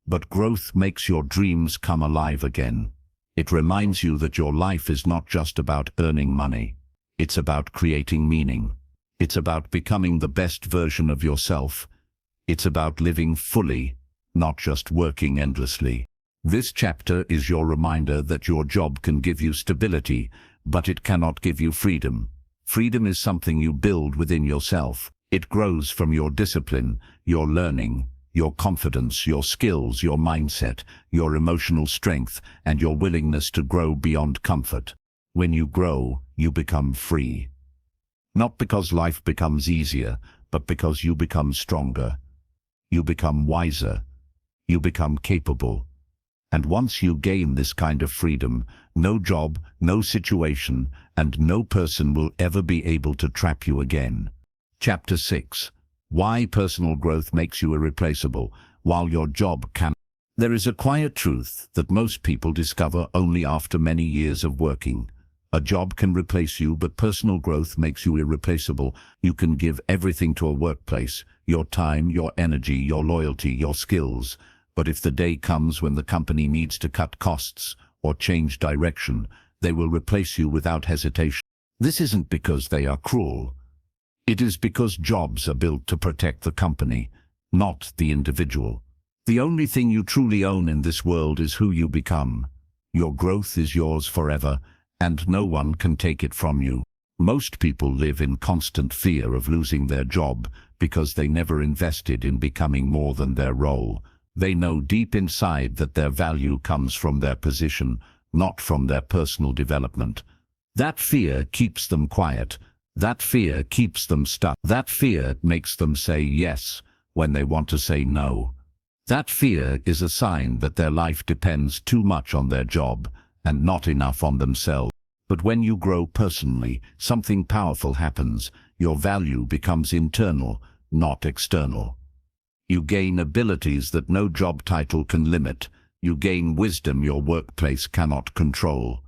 But growth makes your dreams come alive again. It reminds you that your life is not just about earning money. It's about creating meaning. It's about becoming the best version of yourself. It's about living fully, not just working endlessly. This chapter is your reminder that your job can give you stability, but it cannot give you freedom. Freedom is something you build within yourself. It grows from your discipline, your learning, your confidence, your skills, your mindset, your emotional strength, and your willingness to grow beyond comfort. When you grow, you become free. Not because life becomes easier, but because you become stronger. You become wiser. You become capable. And once you gain this kind of freedom, no job, no situation, and no person will ever be able to trap you again. Chapter 6. Why personal growth makes you irreplaceable, while your job can. There is a quiet truth that most people discover only after many years of working. A job can replace you, but personal growth makes you irreplaceable. You can give everything to a workplace, your time, your energy, your loyalty, your skills. But if the day comes when the company needs to cut costs or change direction, they will replace you without hesitation. This isn't because they are cruel. It is because jobs are built to protect the company, not the individual. The only thing you truly own in this world is who you become. Your growth is yours forever, and no one can take it from you. Most people live in constant fear of losing their job because they never invested in becoming more than their role. They know deep inside that their value comes from their position, not from their personal development. That fear keeps them quiet. That fear keeps them stuck. That fear makes them say yes when they want to say no. That fear is a sign that their life depends too much on their job and not enough on themselves. But when you grow personally, something powerful happens. Your value becomes internal, not external. You gain abilities that no job title can limit. You gain wisdom your workplace cannot control.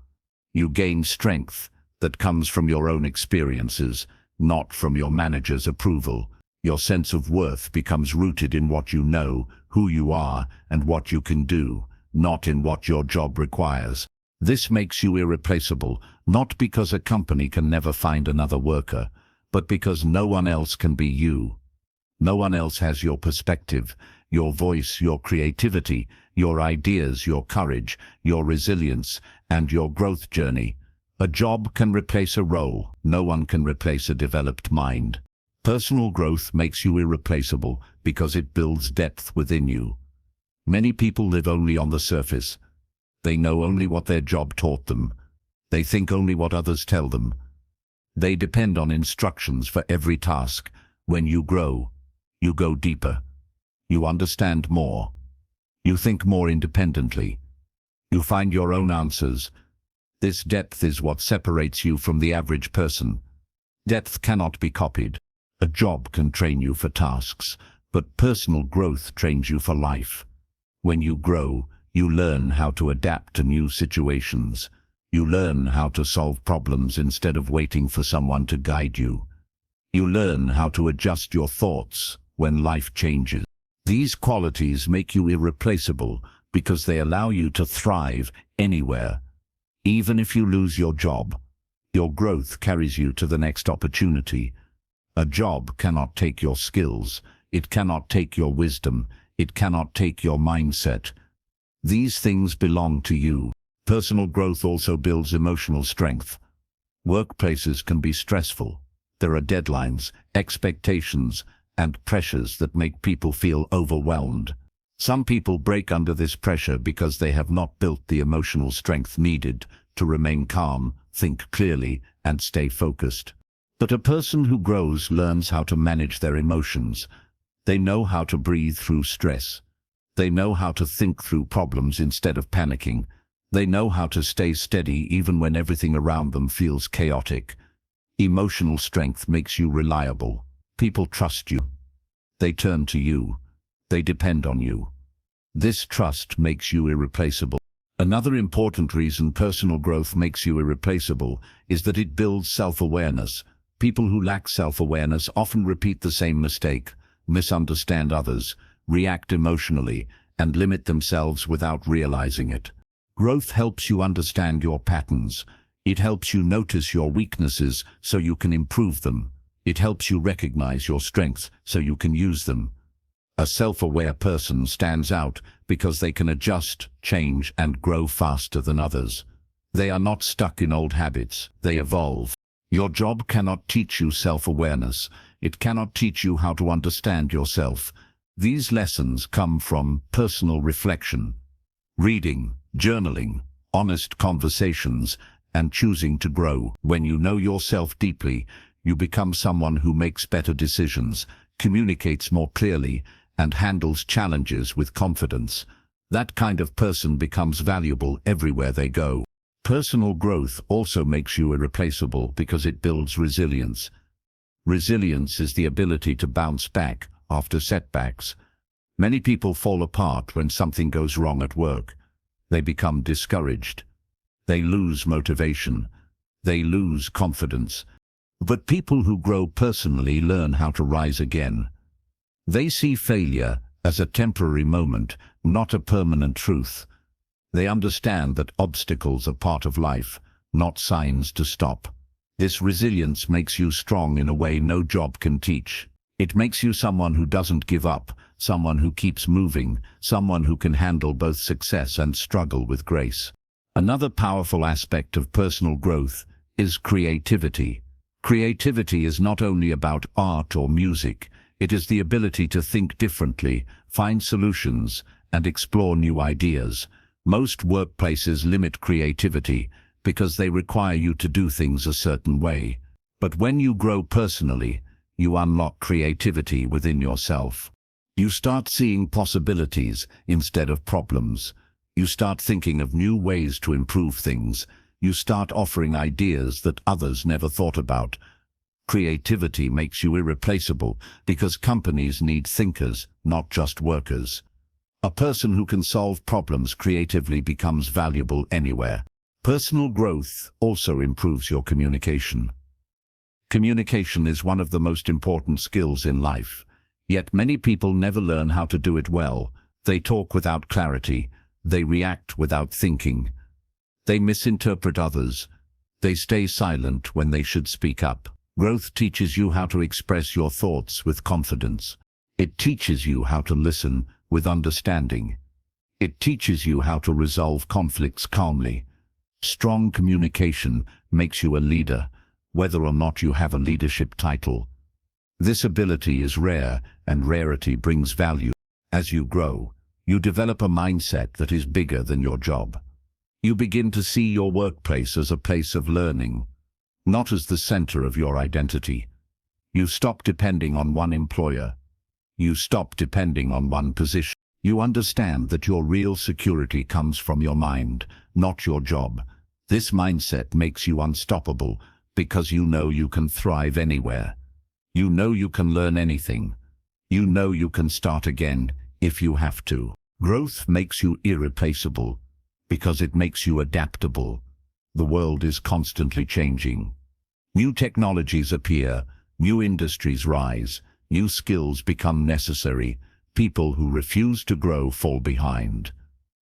You gain strength that comes from your own experiences, not from your manager's approval. Your sense of worth becomes rooted in what you know, who you are, and what you can do, not in what your job requires. This makes you irreplaceable, not because a company can never find another worker, but because no one else can be you. No one else has your perspective, your voice, your creativity, your ideas, your courage, your resilience, and your growth journey. A job can replace a role. No one can replace a developed mind. Personal growth makes you irreplaceable because it builds depth within you. Many people live only on the surface. They know only what their job taught them. They think only what others tell them. They depend on instructions for every task. When you grow, you go deeper. You understand more. You think more independently. You find your own answers. This depth is what separates you from the average person. Depth cannot be copied. A job can train you for tasks, but personal growth trains you for life. When you grow, you learn how to adapt to new situations. You learn how to solve problems instead of waiting for someone to guide you. You learn how to adjust your thoughts when life changes. These qualities make you irreplaceable because they allow you to thrive anywhere. Even if you lose your job, your growth carries you to the next opportunity. A job cannot take your skills. It cannot take your wisdom. It cannot take your mindset. These things belong to you. Personal growth also builds emotional strength. Workplaces can be stressful. There are deadlines, expectations, and pressures that make people feel overwhelmed. Some people break under this pressure because they have not built the emotional strength needed to remain calm, think clearly, and stay focused. But a person who grows learns how to manage their emotions. They know how to breathe through stress. They know how to think through problems instead of panicking. They know how to stay steady even when everything around them feels chaotic. Emotional strength makes you reliable. People trust you. They turn to you. They depend on you. This trust makes you irreplaceable. Another important reason personal growth makes you irreplaceable is that it builds self-awareness. People who lack self-awareness often repeat the same mistake, misunderstand others, react emotionally, and limit themselves without realizing it. Growth helps you understand your patterns. It helps you notice your weaknesses so you can improve them. It helps you recognize your strengths so you can use them. A self-aware person stands out because they can adjust, change, and grow faster than others. They are not stuck in old habits. They evolve. Your job cannot teach you self-awareness. It cannot teach you how to understand yourself. These lessons come from personal reflection, reading, journaling, honest conversations, and choosing to grow. When you know yourself deeply, you become someone who makes better decisions, communicates more clearly, and handles challenges with confidence. That kind of person becomes valuable everywhere they go. Personal growth also makes you irreplaceable because it builds resilience. Resilience is the ability to bounce back after setbacks. Many people fall apart when something goes wrong at work. They become discouraged. They lose motivation. They lose confidence. But people who grow personally learn how to rise again. They see failure as a temporary moment, not a permanent truth. They understand that obstacles are part of life, not signs to stop. This resilience makes you strong in a way no job can teach. It makes you someone who doesn't give up, someone who keeps moving, someone who can handle both success and struggle with grace. Another powerful aspect of personal growth is creativity. Creativity is not only about art or music. It is the ability to think differently, find solutions, and explore new ideas. Most workplaces limit creativity because they require you to do things a certain way. But when you grow personally, you unlock creativity within yourself. You start seeing possibilities instead of problems. You start thinking of new ways to improve things. You start offering ideas that others never thought about. Creativity makes you irreplaceable because companies need thinkers, not just workers. A person who can solve problems creatively becomes valuable anywhere. Personal growth also improves your communication. Communication is one of the most important skills in life. Yet many people never learn how to do it well. They talk without clarity. They react without thinking. They misinterpret others. They stay silent when they should speak up. Growth teaches you how to express your thoughts with confidence. It teaches you how to listen with understanding. It teaches you how to resolve conflicts calmly. Strong communication makes you a leader, whether or not you have a leadership title. This ability is rare, and rarity brings value. As you grow, you develop a mindset that is bigger than your job. You begin to see your workplace as a place of learning, not as the center of your identity. You stop depending on one employer. You stop depending on one position. You understand that your real security comes from your mind, not your job. This mindset makes you unstoppable because you know you can thrive anywhere. You know you can learn anything. You know you can start again if you have to. Growth makes you irreplaceable because it makes you adaptable. The world is constantly changing. New technologies appear, new industries rise, new skills become necessary. People who refuse to grow fall behind.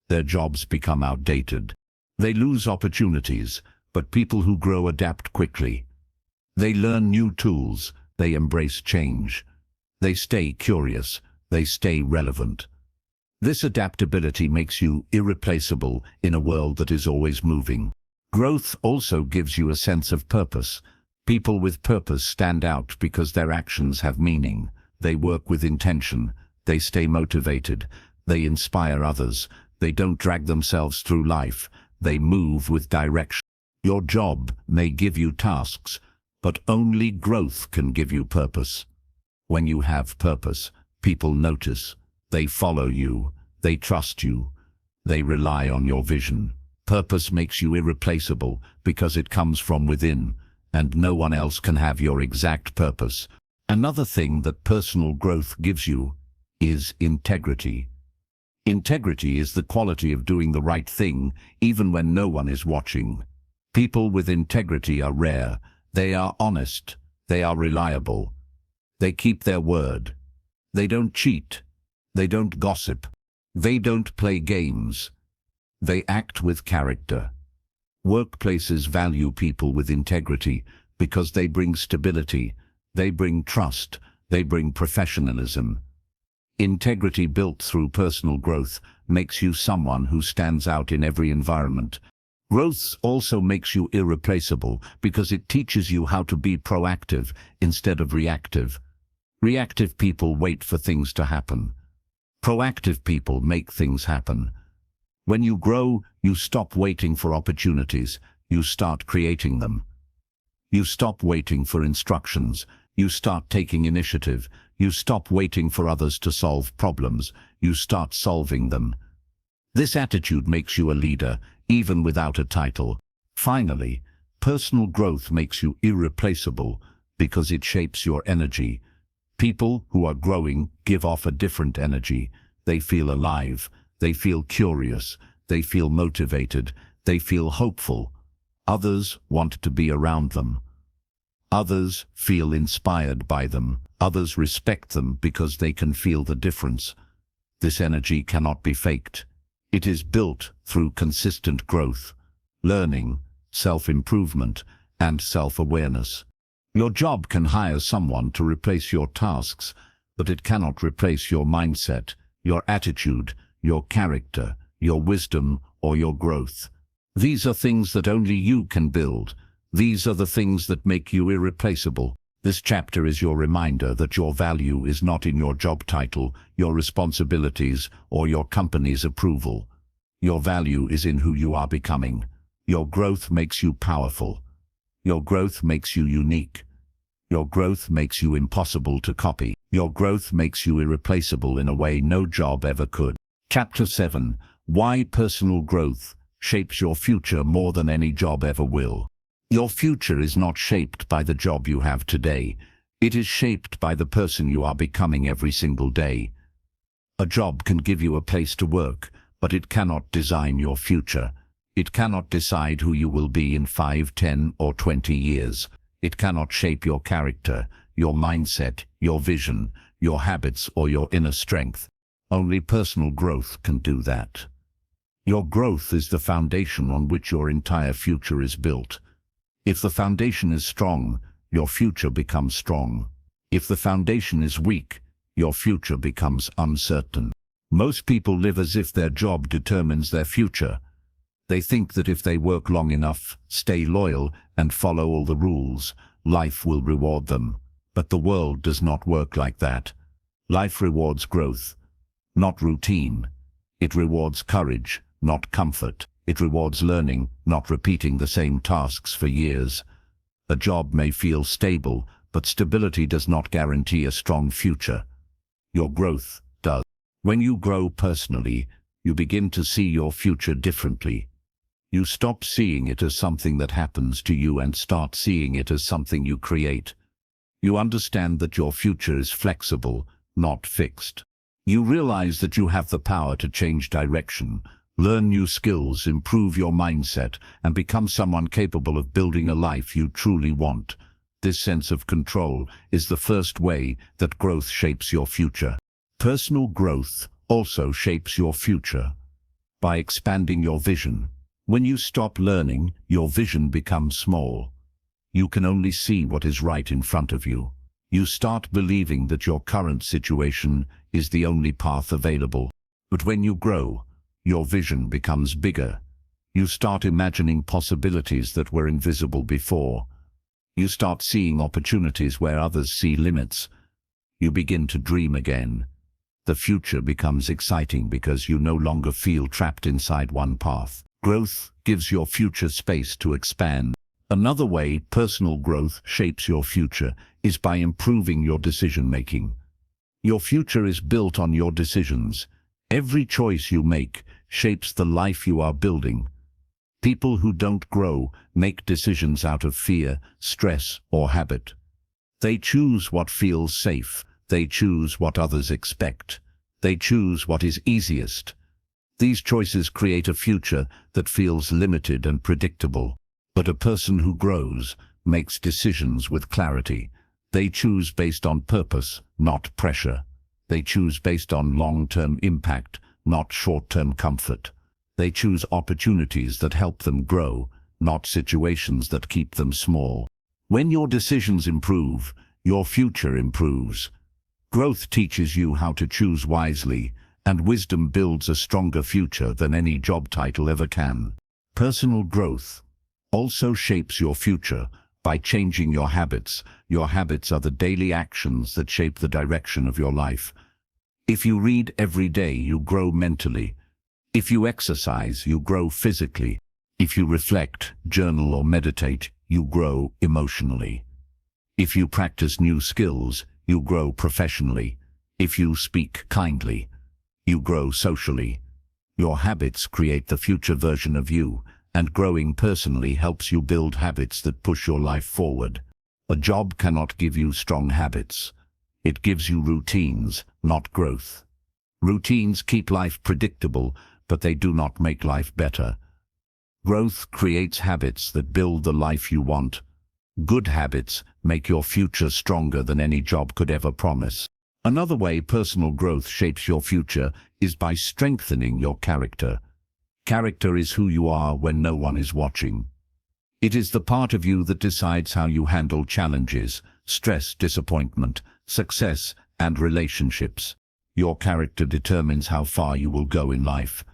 Their jobs become outdated. They lose opportunities, but people who grow adapt quickly. They learn new tools. They embrace change. They stay curious. They stay relevant. This adaptability makes you irreplaceable in a world that is always moving. Growth also gives you a sense of purpose. People with purpose stand out because their actions have meaning. They work with intention. They stay motivated. They inspire others. They don't drag themselves through life. They move with direction. Your job may give you tasks, but only growth can give you purpose. When you have purpose, people notice. They follow you. They trust you. They rely on your vision. Purpose makes you irreplaceable because it comes from within, and no one else can have your exact purpose. Another thing that personal growth gives you is integrity. Integrity is the quality of doing the right thing even when no one is watching. People with integrity are rare. They are honest. They are reliable. They keep their word. They don't cheat. They don't gossip. They don't play games. They act with character. Workplaces value people with integrity because they bring stability. They bring trust. They bring professionalism. Integrity built through personal growth makes you someone who stands out in every environment. Growth also makes you irreplaceable because it teaches you how to be proactive instead of reactive. Reactive people wait for things to happen. Proactive people make things happen. When you grow, you stop waiting for opportunities. You start creating them. You stop waiting for instructions. You start taking initiative. You stop waiting for others to solve problems. You start solving them. This attitude makes you a leader, even without a title. Finally, personal growth makes you irreplaceable because it shapes your energy. People who are growing give off a different energy. They feel alive. They feel curious. They feel motivated. They feel hopeful. Others want to be around them. Others feel inspired by them. Others respect them because they can feel the difference. This energy cannot be faked. It is built through consistent growth, learning, self-improvement, and self-awareness. Your job can hire someone to replace your tasks, but it cannot replace your mindset, your attitude, your character, your wisdom, or your growth. These are things that only you can build. These are the things that make you irreplaceable. This chapter is your reminder that your value is not in your job title, your responsibilities, or your company's approval. Your value is in who you are becoming. Your growth makes you powerful. Your growth makes you unique. Your growth makes you impossible to copy. Your growth makes you irreplaceable in a way no job ever could. Chapter 7. Why personal growth shapes your future more than any job ever will. Your future is not shaped by the job you have today. It is shaped by the person you are becoming every single day. A job can give you a place to work, but it cannot design your future. It cannot decide who you will be in 5, 10, or 20 years. It cannot shape your character, your mindset, your vision, your habits, or your inner strength. Only personal growth can do that. Your growth is the foundation on which your entire future is built. If the foundation is strong, your future becomes strong. If the foundation is weak, your future becomes uncertain. Most people live as if their job determines their future. They think that if they work long enough, stay loyal, and follow all the rules, life will reward them. But the world does not work like that. Life rewards growth, not routine. It rewards courage, not comfort. It rewards learning, not repeating the same tasks for years. A job may feel stable, but stability does not guarantee a strong future. Your growth does. When you grow personally, you begin to see your future differently. You stop seeing it as something that happens to you and start seeing it as something you create. You understand that your future is flexible, not fixed. You realize that you have the power to change direction, learn new skills, improve your mindset, and become someone capable of building a life you truly want. This sense of control is the first way that growth shapes your future. Personal growth also shapes your future by expanding your vision. When you stop learning, your vision becomes small. You can only see what is right in front of you. You start believing that your current situation is the only path available. But when you grow, your vision becomes bigger. You start imagining possibilities that were invisible before. You start seeing opportunities where others see limits. You begin to dream again. The future becomes exciting because you no longer feel trapped inside one path. Growth gives your future space to expand. Another way personal growth shapes your future is by improving your decision-making. Your future is built on your decisions. Every choice you make shapes the life you are building. People who don't grow make decisions out of fear, stress, or habit. They choose what feels safe. They choose what others expect. They choose what is easiest. These choices create a future that feels limited and predictable. But a person who grows makes decisions with clarity. They choose based on purpose, not pressure. They choose based on long-term impact, not short-term comfort. They choose opportunities that help them grow, not situations that keep them small. When your decisions improve, your future improves. Growth teaches you how to choose wisely, and wisdom builds a stronger future than any job title ever can. Personal growth also shapes your future by changing your habits. Your habits are the daily actions that shape the direction of your life. If you read every day, you grow mentally. If you exercise, you grow physically. If you reflect, journal, or meditate, you grow emotionally. If you practice new skills, you grow professionally. If you speak kindly, you grow socially. Your habits create the future version of you, and growing personally helps you build habits that push your life forward. A job cannot give you strong habits. It gives you routines, not growth. Routines keep life predictable, but they do not make life better. Growth creates habits that build the life you want. Good habits make your future stronger than any job could ever promise. Another way personal growth shapes your future is by strengthening your character. Character is who you are when no one is watching. It is the part of you that decides how you handle challenges, stress, disappointment, success, and relationships. Your character determines how far you will go in life.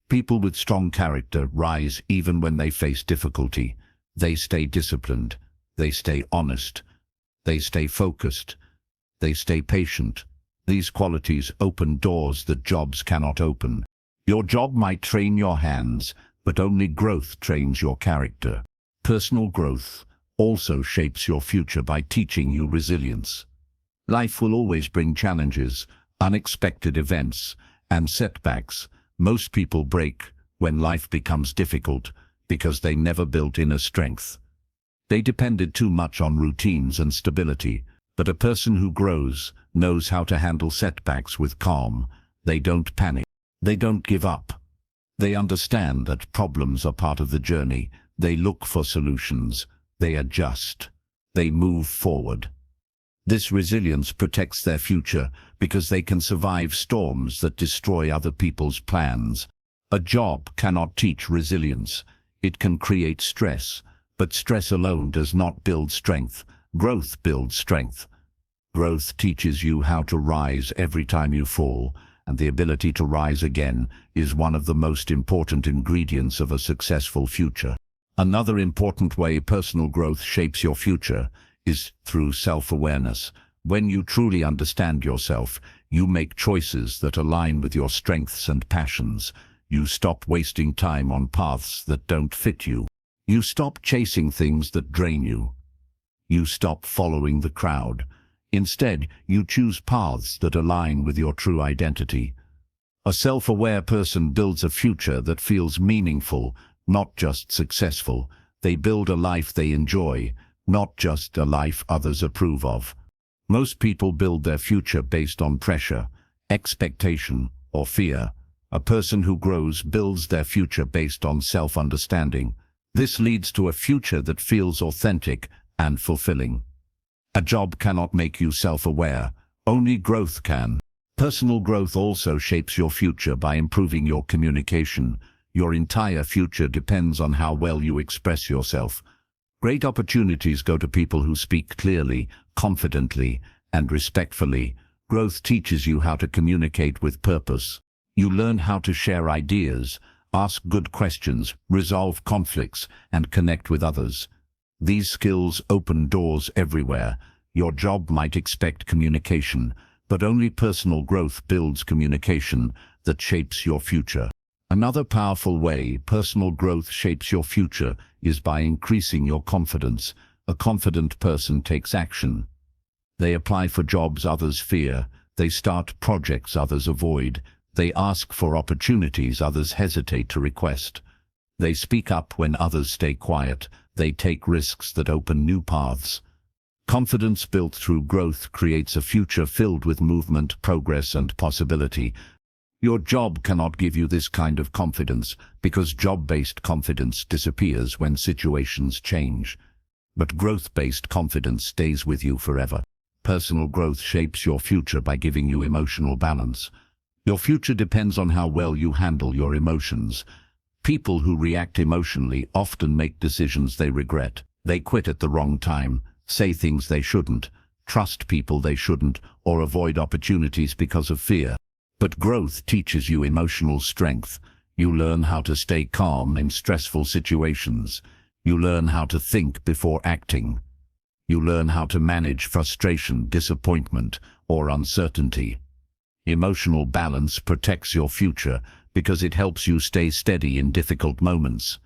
People with strong character rise even when they face difficulty. They stay disciplined. They stay honest. They stay focused. They stay patient. These qualities open doors that jobs cannot open. Your job might train your hands, but only growth trains your character. Personal growth also shapes your future by teaching you resilience. Life will always bring challenges, unexpected events, and setbacks. Most people break when life becomes difficult because they never built inner strength. They depended too much on routines and stability, but a person who grows knows how to handle setbacks with calm. They don't panic. They don't give up. They understand that problems are part of the journey. They look for solutions. They adjust. They move forward. This resilience protects their future because they can survive storms that destroy other people's plans. A job cannot teach resilience. It can create stress, but stress alone does not build strength. Growth builds strength. Growth teaches you how to rise every time you fall, and the ability to rise again is one of the most important ingredients of a successful future. Another important way personal growth shapes your future is through self-awareness. When you truly understand yourself, you make choices that align with your strengths and passions. You stop wasting time on paths that don't fit you. You stop chasing things that drain you. You stop following the crowd. Instead, you choose paths that align with your true identity. A self-aware person builds a future that feels meaningful, not just successful. They build a life they enjoy, not just a life others approve of. Most people build their future based on pressure, expectation, or fear. A person who grows builds their future based on self-understanding. This leads to a future that feels authentic and fulfilling. A job cannot make you self-aware. Only growth can. Personal growth also shapes your future by improving your communication. Your entire future depends on how well you express yourself. Great opportunities go to people who speak clearly, confidently, and respectfully. Growth teaches you how to communicate with purpose. You learn how to share ideas, ask good questions, resolve conflicts, and connect with others. These skills open doors everywhere. Your job might expect communication, but only personal growth builds communication that shapes your future. Another powerful way personal growth shapes your future is by increasing your confidence. A confident person takes action. They apply for jobs others fear. They start projects others avoid. They ask for opportunities others hesitate to request. They speak up when others stay quiet. They take risks that open new paths. Confidence built through growth creates a future filled with movement, progress, and possibility. Your job cannot give you this kind of confidence because job-based confidence disappears when situations change. But growth-based confidence stays with you forever. Personal growth shapes your future by giving you emotional balance. Your future depends on how well you handle your emotions. People who react emotionally often make decisions they regret. They quit at the wrong time, say things they shouldn't, trust people they shouldn't, or avoid opportunities because of fear. But growth teaches you emotional strength. You learn how to stay calm in stressful situations. You learn how to think before acting. You learn how to manage frustration, disappointment, or uncertainty. Emotional balance protects your future because it helps you stay steady in difficult moments.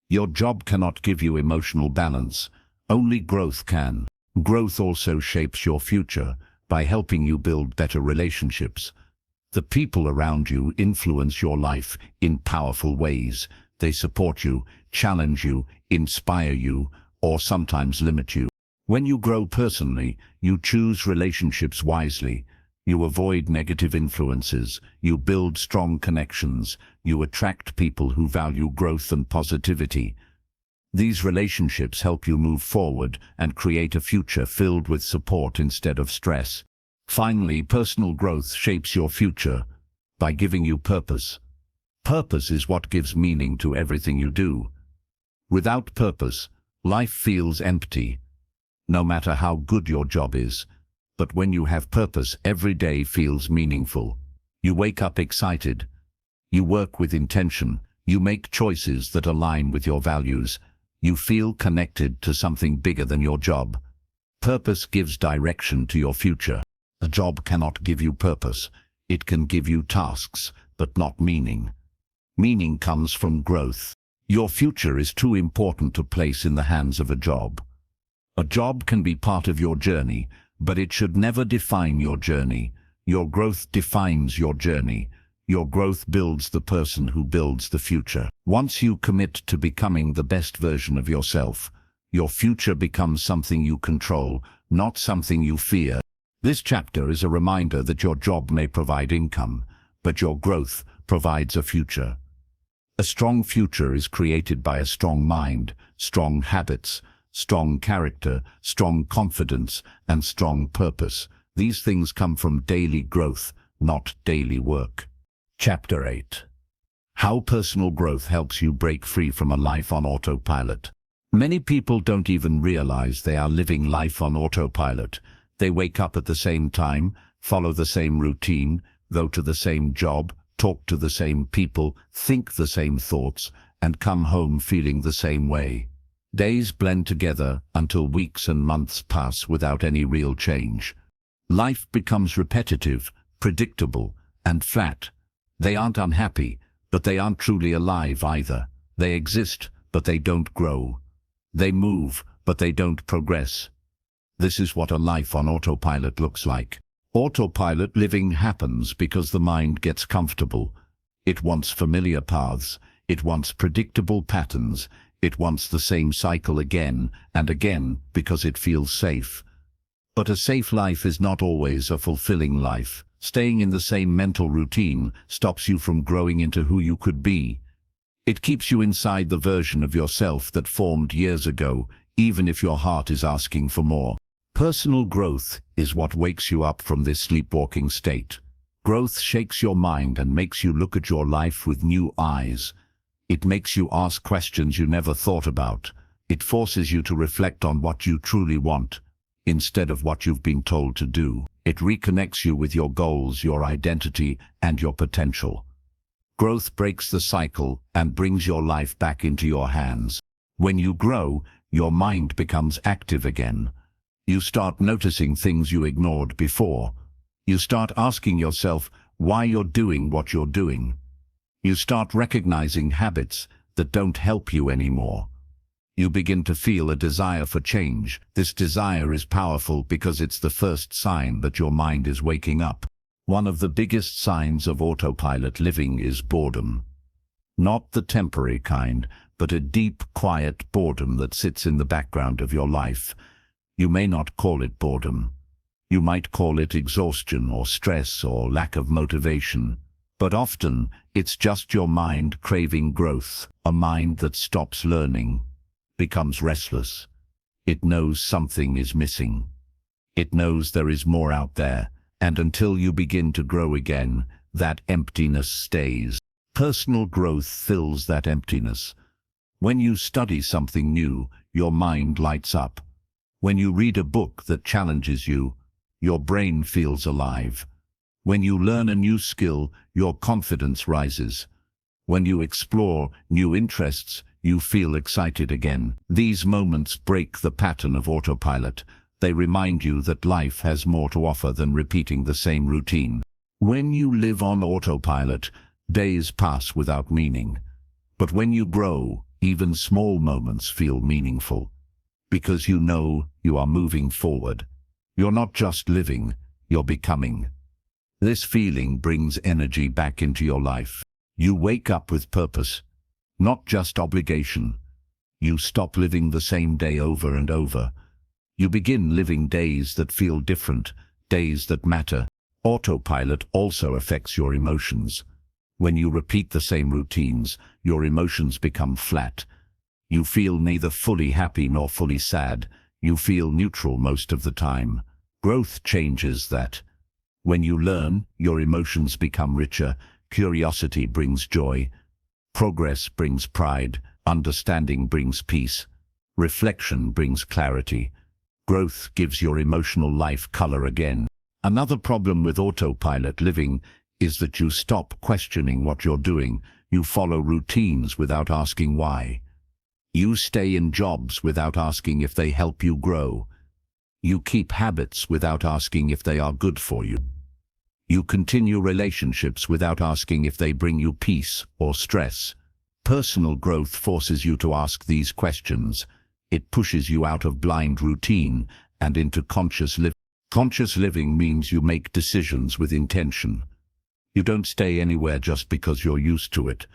Your job cannot give you emotional balance. Only growth can. Growth also shapes your future by helping you build better relationships. The people around you influence your life in powerful ways. They support you, challenge you, inspire you, or sometimes limit you. When you grow personally, you choose relationships wisely. You avoid negative influences. You build strong connections. You attract people who value growth and positivity. These relationships help you move forward and create a future filled with support instead of stress. Finally, personal growth shapes your future by giving you purpose. Purpose is what gives meaning to everything you do. Without purpose, life feels empty, no matter how good your job is. But when you have purpose, every day feels meaningful. You wake up excited. You work with intention. You make choices that align with your values. You feel connected to something bigger than your job. Purpose gives direction to your future. A job cannot give you purpose. It can give you tasks, but not meaning. Meaning comes from growth. Your future is too important to place in the hands of a job. A job can be part of your journey, but it should never define your journey. Your growth defines your journey. Your growth builds the person who builds the future. Once you commit to becoming the best version of yourself, your future becomes something you control, not something you fear. This chapter is a reminder that your job may provide income, but your growth provides a future. A strong future is created by a strong mind, strong habits, strong character, strong confidence, and strong purpose. These things come from daily growth, not daily work. Chapter 8. How personal growth helps you break free from a life on autopilot. Many people don't even realize they are living life on autopilot. They wake up at the same time, follow the same routine, go to the same job, talk to the same people, think the same thoughts, and come home feeling the same way. Days blend together until weeks and months pass without any real change. Life becomes repetitive, predictable, and flat. They aren't unhappy, but they aren't truly alive either. They exist, but they don't grow. They move, but they don't progress. This is what a life on autopilot looks like. Autopilot living happens because the mind gets comfortable. It wants familiar paths. It wants predictable patterns. It wants the same cycle again and again because it feels safe. But a safe life is not always a fulfilling life. Staying in the same mental routine stops you from growing into who you could be. It keeps you inside the version of yourself that formed years ago, even if your heart is asking for more. Personal growth is what wakes you up from this sleepwalking state. Growth shakes your mind and makes you look at your life with new eyes. It makes you ask questions you never thought about. It forces you to reflect on what you truly want, instead of what you've been told to do. It reconnects you with your goals, your identity, and your potential. Growth breaks the cycle and brings your life back into your hands. When you grow, your mind becomes active again. You start noticing things you ignored before. You start asking yourself why you're doing what you're doing. You start recognizing habits that don't help you anymore. You begin to feel a desire for change. This desire is powerful because it's the first sign that your mind is waking up. One of the biggest signs of autopilot living is boredom. Not the temporary kind, but a deep, quiet boredom that sits in the background of your life. You may not call it boredom. You might call it exhaustion or stress or lack of motivation. But often, it's just your mind craving growth, a mind that stops learning, becomes restless. It knows something is missing. It knows there is more out there, and until you begin to grow again, that emptiness stays. Personal growth fills that emptiness. When you study something new, your mind lights up. When you read a book that challenges you, your brain feels alive. When you learn a new skill, your confidence rises. When you explore new interests, you feel excited again. These moments break the pattern of autopilot. They remind you that life has more to offer than repeating the same routine. When you live on autopilot, days pass without meaning. But when you grow, even small moments feel meaningful. Because you know you are moving forward. You're not just living, you're becoming. This feeling brings energy back into your life. You wake up with purpose, not just obligation. You stop living the same day over and over. You begin living days that feel different, days that matter. Autopilot also affects your emotions. When you repeat the same routines, your emotions become flat. You feel neither fully happy nor fully sad. You feel neutral most of the time. Growth changes that. When you learn, your emotions become richer. Curiosity brings joy. Progress brings pride. Understanding brings peace. Reflection brings clarity. Growth gives your emotional life color again. Another problem with autopilot living is that you stop questioning what you're doing. You follow routines without asking why. You stay in jobs without asking if they help you grow. You keep habits without asking if they are good for you. You continue relationships without asking if they bring you peace or stress. Personal growth forces you to ask these questions. It pushes you out of blind routine and into conscious living. Conscious living means you make decisions with intention. You don't stay anywhere just because you're used to it.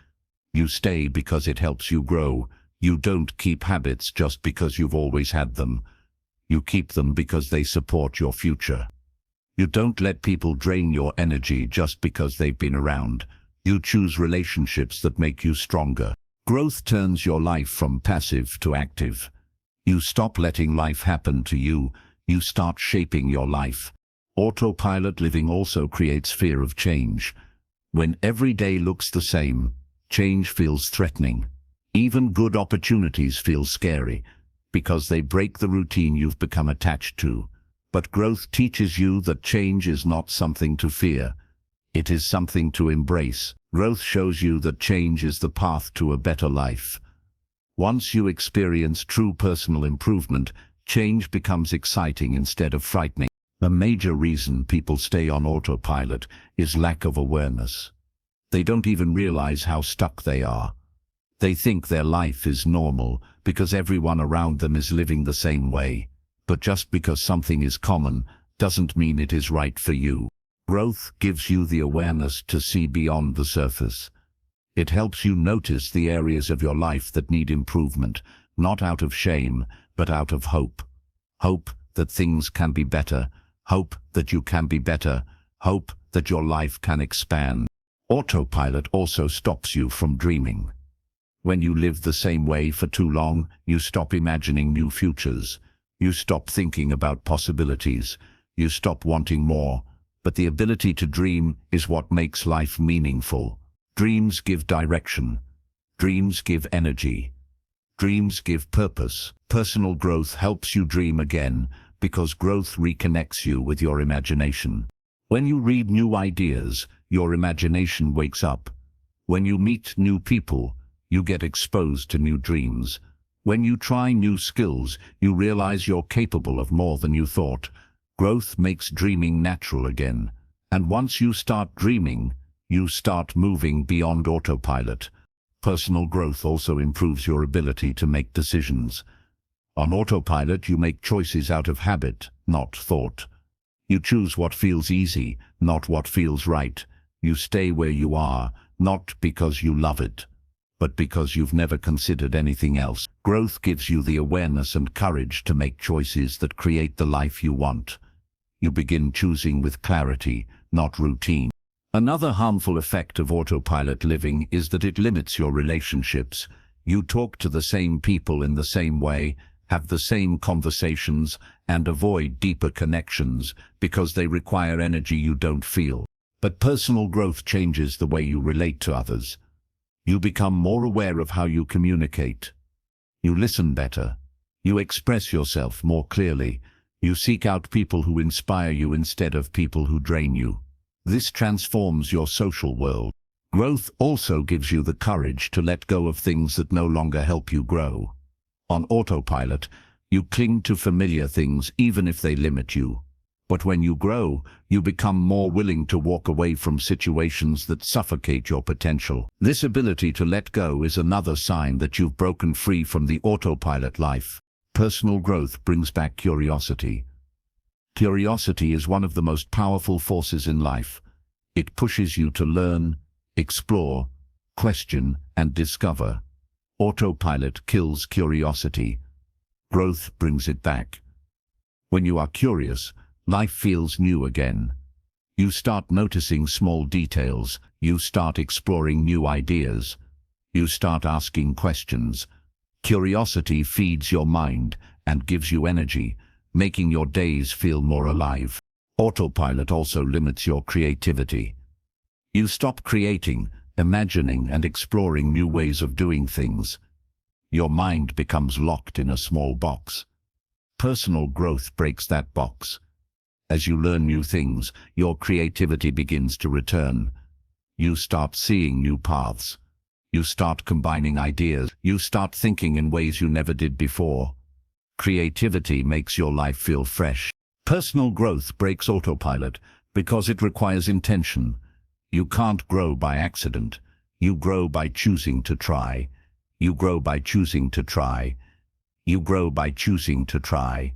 You stay because it helps you grow. You don't keep habits just because you've always had them. You keep them because they support your future. You don't let people drain your energy just because they've been around. You choose relationships that make you stronger. Growth turns your life from passive to active. You stop letting life happen to you. You start shaping your life. Autopilot living also creates fear of change. When every day looks the same, change feels threatening. Even good opportunities feel scary because they break the routine you've become attached to. But growth teaches you that change is not something to fear. It is something to embrace. Growth shows you that change is the path to a better life. Once you experience true personal improvement, change becomes exciting instead of frightening. A major reason people stay on autopilot is lack of awareness. They don't even realize how stuck they are. They think their life is normal because everyone around them is living the same way. But just because something is common doesn't mean it is right for you. Growth gives you the awareness to see beyond the surface. It helps you notice the areas of your life that need improvement, not out of shame, but out of hope. Hope that things can be better. Hope that you can be better. Hope that your life can expand. Autopilot also stops you from dreaming. When you live the same way for too long, you stop imagining new futures. You stop thinking about possibilities. You stop wanting more. But the ability to dream is what makes life meaningful. Dreams give direction. Dreams give energy. Dreams give purpose. Personal growth helps you dream again because growth reconnects you with your imagination. When you read new ideas, your imagination wakes up. When you meet new people, you get exposed to new dreams. When you try new skills, you realize you're capable of more than you thought. Growth makes dreaming natural again. And once you start dreaming, you start moving beyond autopilot. Personal growth also improves your ability to make decisions. On autopilot, you make choices out of habit, not thought. You choose what feels easy, not what feels right. You stay where you are, not because you love it, but because you've never considered anything else. Growth gives you the awareness and courage to make choices that create the life you want. You begin choosing with clarity, not routine. Another harmful effect of autopilot living is that it limits your relationships. You talk to the same people in the same way, have the same conversations, and avoid deeper connections because they require energy you don't feel. But personal growth changes the way you relate to others. You become more aware of how you communicate. You listen better. You express yourself more clearly. You seek out people who inspire you instead of people who drain you. This transforms your social world. Growth also gives you the courage to let go of things that no longer help you grow. On autopilot, you cling to familiar things even if they limit you. But when you grow, you become more willing to walk away from situations that suffocate your potential. This ability to let go is another sign that you've broken free from the autopilot life. Personal growth brings back curiosity. Curiosity is one of the most powerful forces in life. It pushes you to learn, explore, question, and discover. Autopilot kills curiosity. Growth brings it back. When you are curious, life feels new again. You start noticing small details. You start exploring new ideas. You start asking questions. Curiosity feeds your mind and gives you energy, making your days feel more alive. Autopilot also limits your creativity. You stop creating, imagining, and exploring new ways of doing things. Your mind becomes locked in a small box. Personal growth breaks that box. As you learn new things, your creativity begins to return. You start seeing new paths. You start combining ideas. You start thinking in ways you never did before. Creativity makes your life feel fresh. Personal growth breaks autopilot because it requires intention. You can't grow by accident. You grow by choosing to try. You grow by choosing to try. You grow by choosing to try.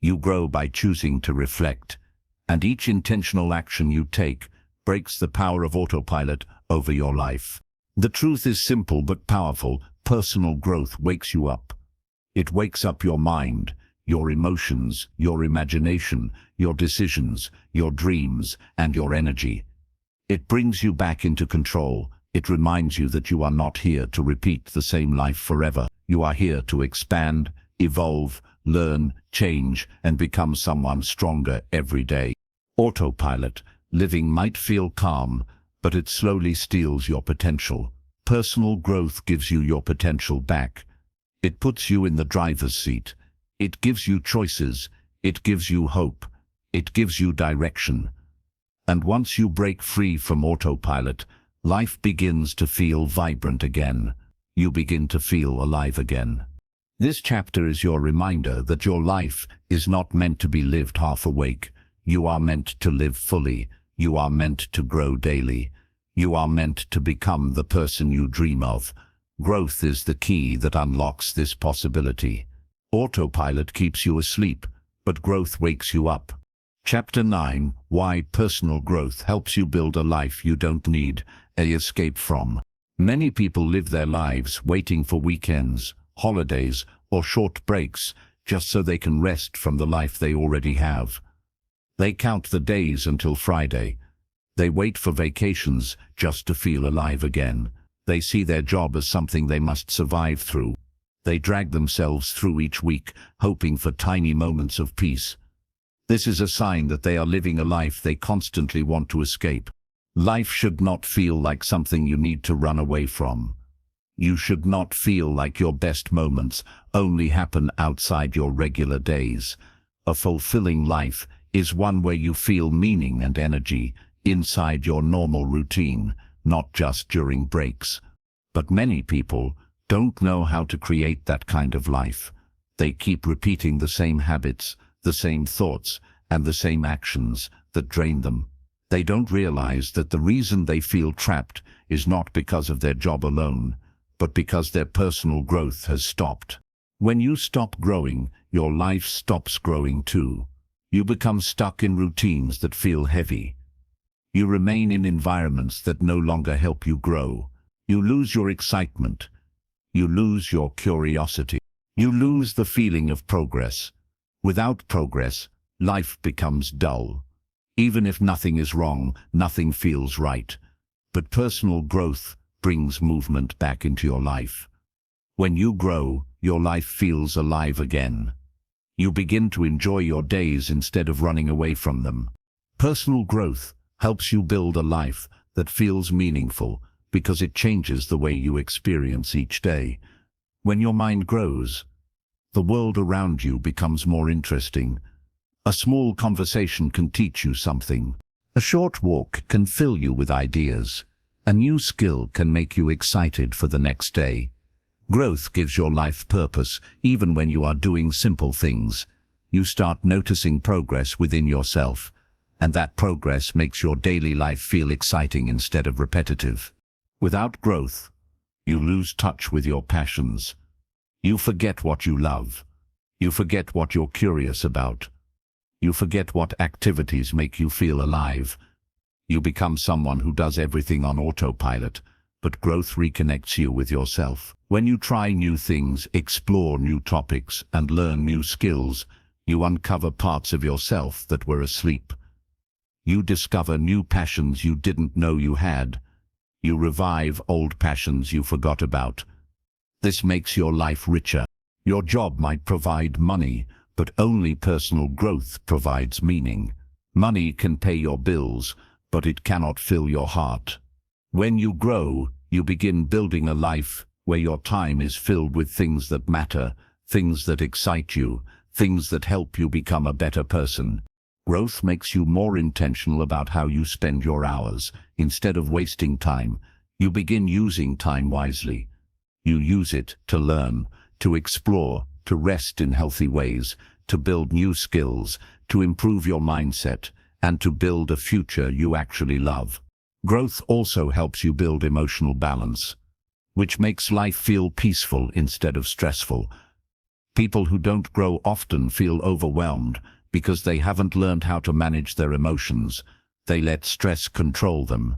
You grow by choosing to reflect. And each intentional action you take breaks the power of autopilot over your life. The truth is simple but powerful. Personal growth wakes you up. It wakes up your mind, your emotions, your imagination, your decisions, your dreams, and your energy. It brings you back into control. It reminds you that you are not here to repeat the same life forever. You are here to expand, evolve, learn, change, and become someone stronger every day. Autopilot living might feel calm, but it slowly steals your potential. Personal growth gives you your potential back. It puts you in the driver's seat. It gives you choices. It gives you hope. It gives you direction. And once you break free from autopilot, life begins to feel vibrant again. You begin to feel alive again. This chapter is your reminder that your life is not meant to be lived half awake. You are meant to live fully. You are meant to grow daily. You are meant to become the person you dream of. Growth is the key that unlocks this possibility. Autopilot keeps you asleep, but growth wakes you up. Chapter 9: Why Personal Growth Helps You Build a Life You Don't Need an Escape From. Many people live their lives waiting for weekends, holidays, or short breaks just so they can rest from the life they already have. They count the days until Friday. They wait for vacations just to feel alive again. They see their job as something they must survive through. They drag themselves through each week, hoping for tiny moments of peace. This is a sign that they are living a life they constantly want to escape. Life should not feel like something you need to run away from. You should not feel like your best moments only happen outside your regular days. A fulfilling life is one where you feel meaning and energy inside your normal routine, not just during breaks. But many people don't know how to create that kind of life. They keep repeating the same habits, the same thoughts, and the same actions that drain them. They don't realize that the reason they feel trapped is not because of their job alone, but because their personal growth has stopped. When you stop growing, your life stops growing too. You become stuck in routines that feel heavy. You remain in environments that no longer help you grow. You lose your excitement. You lose your curiosity. You lose the feeling of progress. Without progress, life becomes dull. Even if nothing is wrong, nothing feels right. But personal growth brings movement back into your life. When you grow, your life feels alive again. You begin to enjoy your days instead of running away from them. Personal growth helps you build a life that feels meaningful because it changes the way you experience each day. When your mind grows, the world around you becomes more interesting. A small conversation can teach you something. A short walk can fill you with ideas. A new skill can make you excited for the next day. Growth gives your life purpose even when you are doing simple things. You start noticing progress within yourself, and that progress makes your daily life feel exciting instead of repetitive. Without growth, you lose touch with your passions. You forget what you love. You forget what you're curious about. You forget what activities make you feel alive. You become someone who does everything on autopilot, but growth reconnects you with yourself. When you try new things, explore new topics, and learn new skills, you uncover parts of yourself that were asleep. You discover new passions you didn't know you had. You revive old passions you forgot about. This makes your life richer. Your job might provide money, but only personal growth provides meaning. Money can pay your bills, but it cannot fill your heart. When you grow, you begin building a life where your time is filled with things that matter, things that excite you, things that help you become a better person. Growth makes you more intentional about how you spend your hours. Instead of wasting time, you begin using time wisely. You use it to learn, to explore, to rest in healthy ways, to build new skills, to improve your mindset, and to build a future you actually love. Growth also helps you build emotional balance, which makes life feel peaceful instead of stressful. People who don't grow often feel overwhelmed because they haven't learned how to manage their emotions. They let stress control them.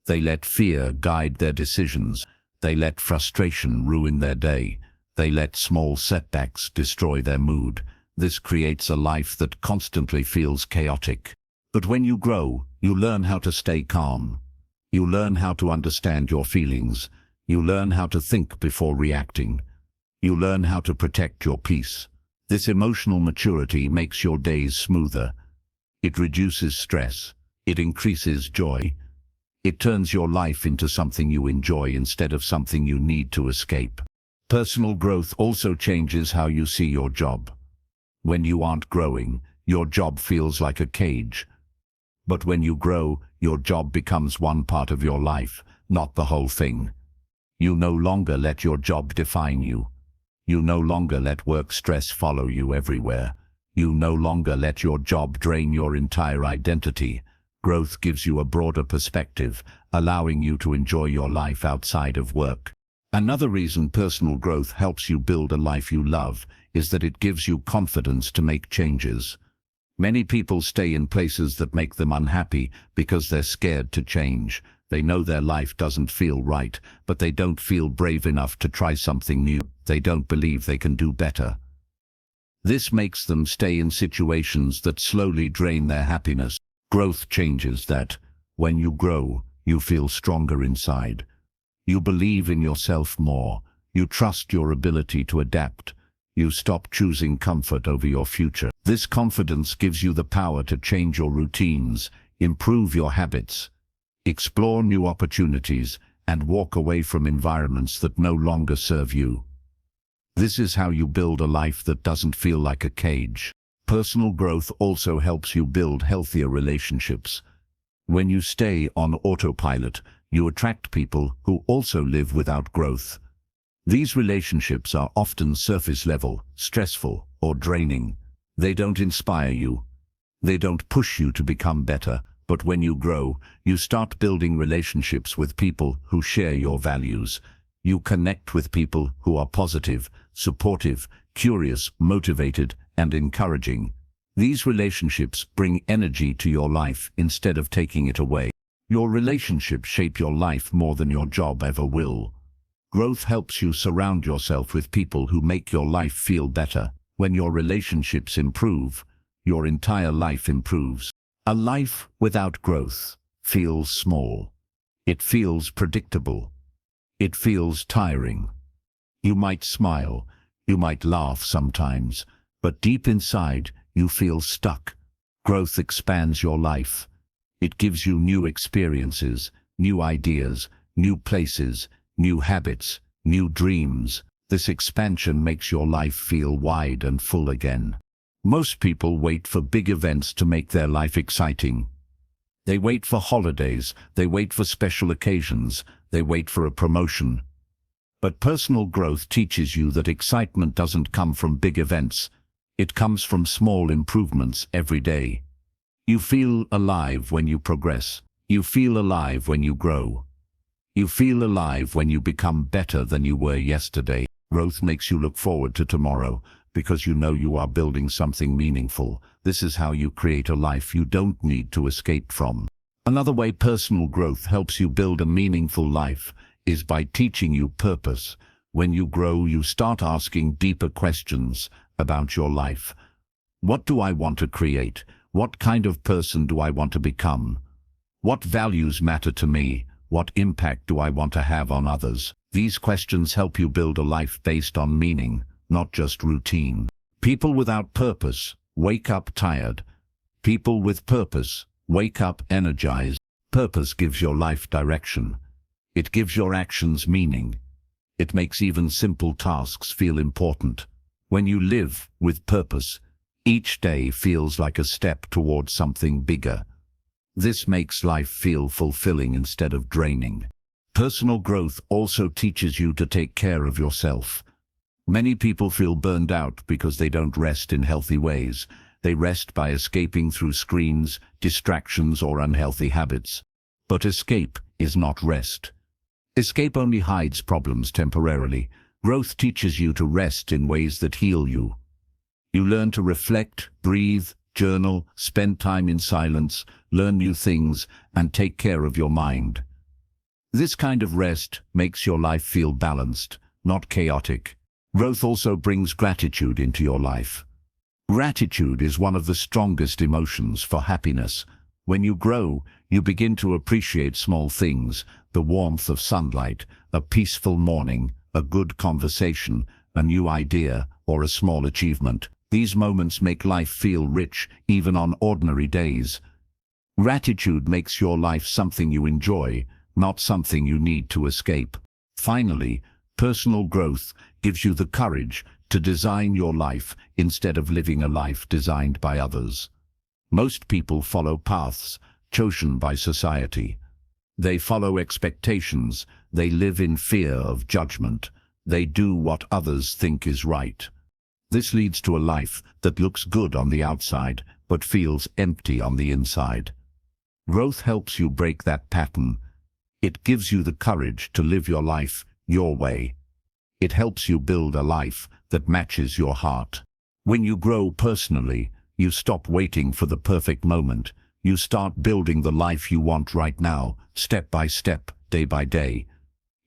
They let fear guide their decisions. They let frustration ruin their day. They let small setbacks destroy their mood. This creates a life that constantly feels chaotic. But when you grow, you learn how to stay calm. You learn how to understand your feelings. You learn how to think before reacting. You learn how to protect your peace. This emotional maturity makes your days smoother. It reduces stress. It increases joy. It turns your life into something you enjoy instead of something you need to escape. Personal growth also changes how you see your job. When you aren't growing, your job feels like a cage. But when you grow, your job becomes one part of your life, not the whole thing. You no longer let your job define you. You no longer let work stress follow you everywhere. You no longer let your job drain your entire identity. Growth gives you a broader perspective, allowing you to enjoy your life outside of work. Another reason personal growth helps you build a life you love is that it gives you confidence to make changes. Many people stay in places that make them unhappy because they're scared to change. They know their life doesn't feel right, but they don't feel brave enough to try something new. They don't believe they can do better. This makes them stay in situations that slowly drain their happiness. Growth changes that. When you grow, you feel stronger inside. You believe in yourself more. You trust your ability to adapt. You stop choosing comfort over your future. This confidence gives you the power to change your routines, improve your habits, explore new opportunities, and walk away from environments that no longer serve you. This is how you build a life that doesn't feel like a cage. Personal growth also helps you build healthier relationships. When you stay on autopilot, you attract people who also live without growth. These relationships are often surface level, stressful, or draining. They don't inspire you. They don't push you to become better. But when you grow, you start building relationships with people who share your values. You connect with people who are positive, supportive, curious, motivated, and encouraging. These relationships bring energy to your life instead of taking it away. Your relationships shape your life more than your job ever will. Growth helps you surround yourself with people who make your life feel better. When your relationships improve, your entire life improves. A life without growth feels small. It feels predictable. It feels tiring. You might smile, you might laugh sometimes, but deep inside you feel stuck. Growth expands your life. It gives you new experiences, new ideas, new places, new habits, new dreams. This expansion makes your life feel wide and full again. Most people wait for big events to make their life exciting. They wait for holidays, they wait for special occasions, they wait for a promotion. But personal growth teaches you that excitement doesn't come from big events. It comes from small improvements every day. You feel alive when you progress. You feel alive when you grow. You feel alive when you become better than you were yesterday. Growth makes you look forward to tomorrow because you know you are building something meaningful. This is how you create a life you don't need to escape from. Another way personal growth helps you build a meaningful life is by teaching you purpose. When you grow, you start asking deeper questions about your life. What do I want to create? What kind of person do I want to become? What values matter to me? What impact do I want to have on others? These questions help you build a life based on meaning, not just routine. People without purpose wake up tired. People with purpose wake up energized. Purpose gives your life direction. It gives your actions meaning. It makes even simple tasks feel important. When you live with purpose, each day feels like a step towards something bigger. This makes life feel fulfilling instead of draining. Personal growth also teaches you to take care of yourself. Many people feel burned out because they don't rest in healthy ways. They rest by escaping through screens, distractions, or unhealthy habits. But escape is not rest. Escape only hides problems temporarily. Growth teaches you to rest in ways that heal you. You learn to reflect, breathe, journal, spend time in silence, learn new things, and take care of your mind. This kind of rest makes your life feel balanced, not chaotic. Growth also brings gratitude into your life. Gratitude is one of the strongest emotions for happiness. When you grow, you begin to appreciate small things, the warmth of sunlight, a peaceful morning, a good conversation, a new idea, or a small achievement. These moments make life feel rich, even on ordinary days. Gratitude makes your life something you enjoy, not something you need to escape. Finally, personal growth gives you the courage to design your life instead of living a life designed by others. Most people follow paths chosen by society. They follow expectations, they live in fear of judgment, they do what others think is right. This leads to a life that looks good on the outside, but feels empty on the inside. Growth helps you break that pattern. It gives you the courage to live your life your way. It helps you build a life that matches your heart. When you grow personally, you stop waiting for the perfect moment. You start building the life you want right now, step by step, day by day.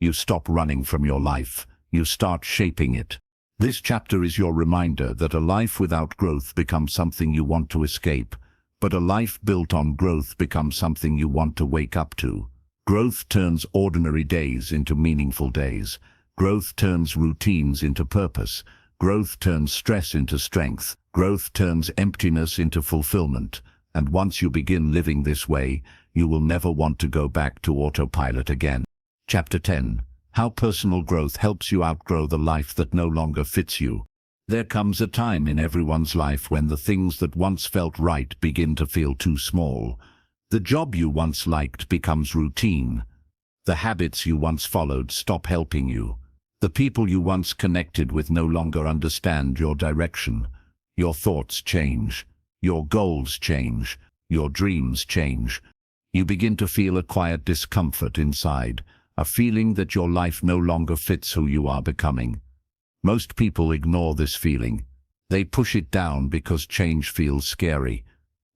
You stop running from your life. You start shaping it. This chapter is your reminder that a life without growth becomes something you want to escape, but a life built on growth becomes something you want to wake up to. Growth turns ordinary days into meaningful days. Growth turns routines into purpose. Growth turns stress into strength. Growth turns emptiness into fulfillment. And once you begin living this way, you will never want to go back to autopilot again. Chapter 10. How personal growth helps you outgrow the life that no longer fits you. There comes a time in everyone's life when the things that once felt right begin to feel too small. The job you once liked becomes routine. The habits you once followed stop helping you. The people you once connected with no longer understand your direction. Your thoughts change. Your goals change. Your dreams change. You begin to feel a quiet discomfort inside, a feeling that your life no longer fits who you are becoming. Most people ignore this feeling. They push it down because change feels scary.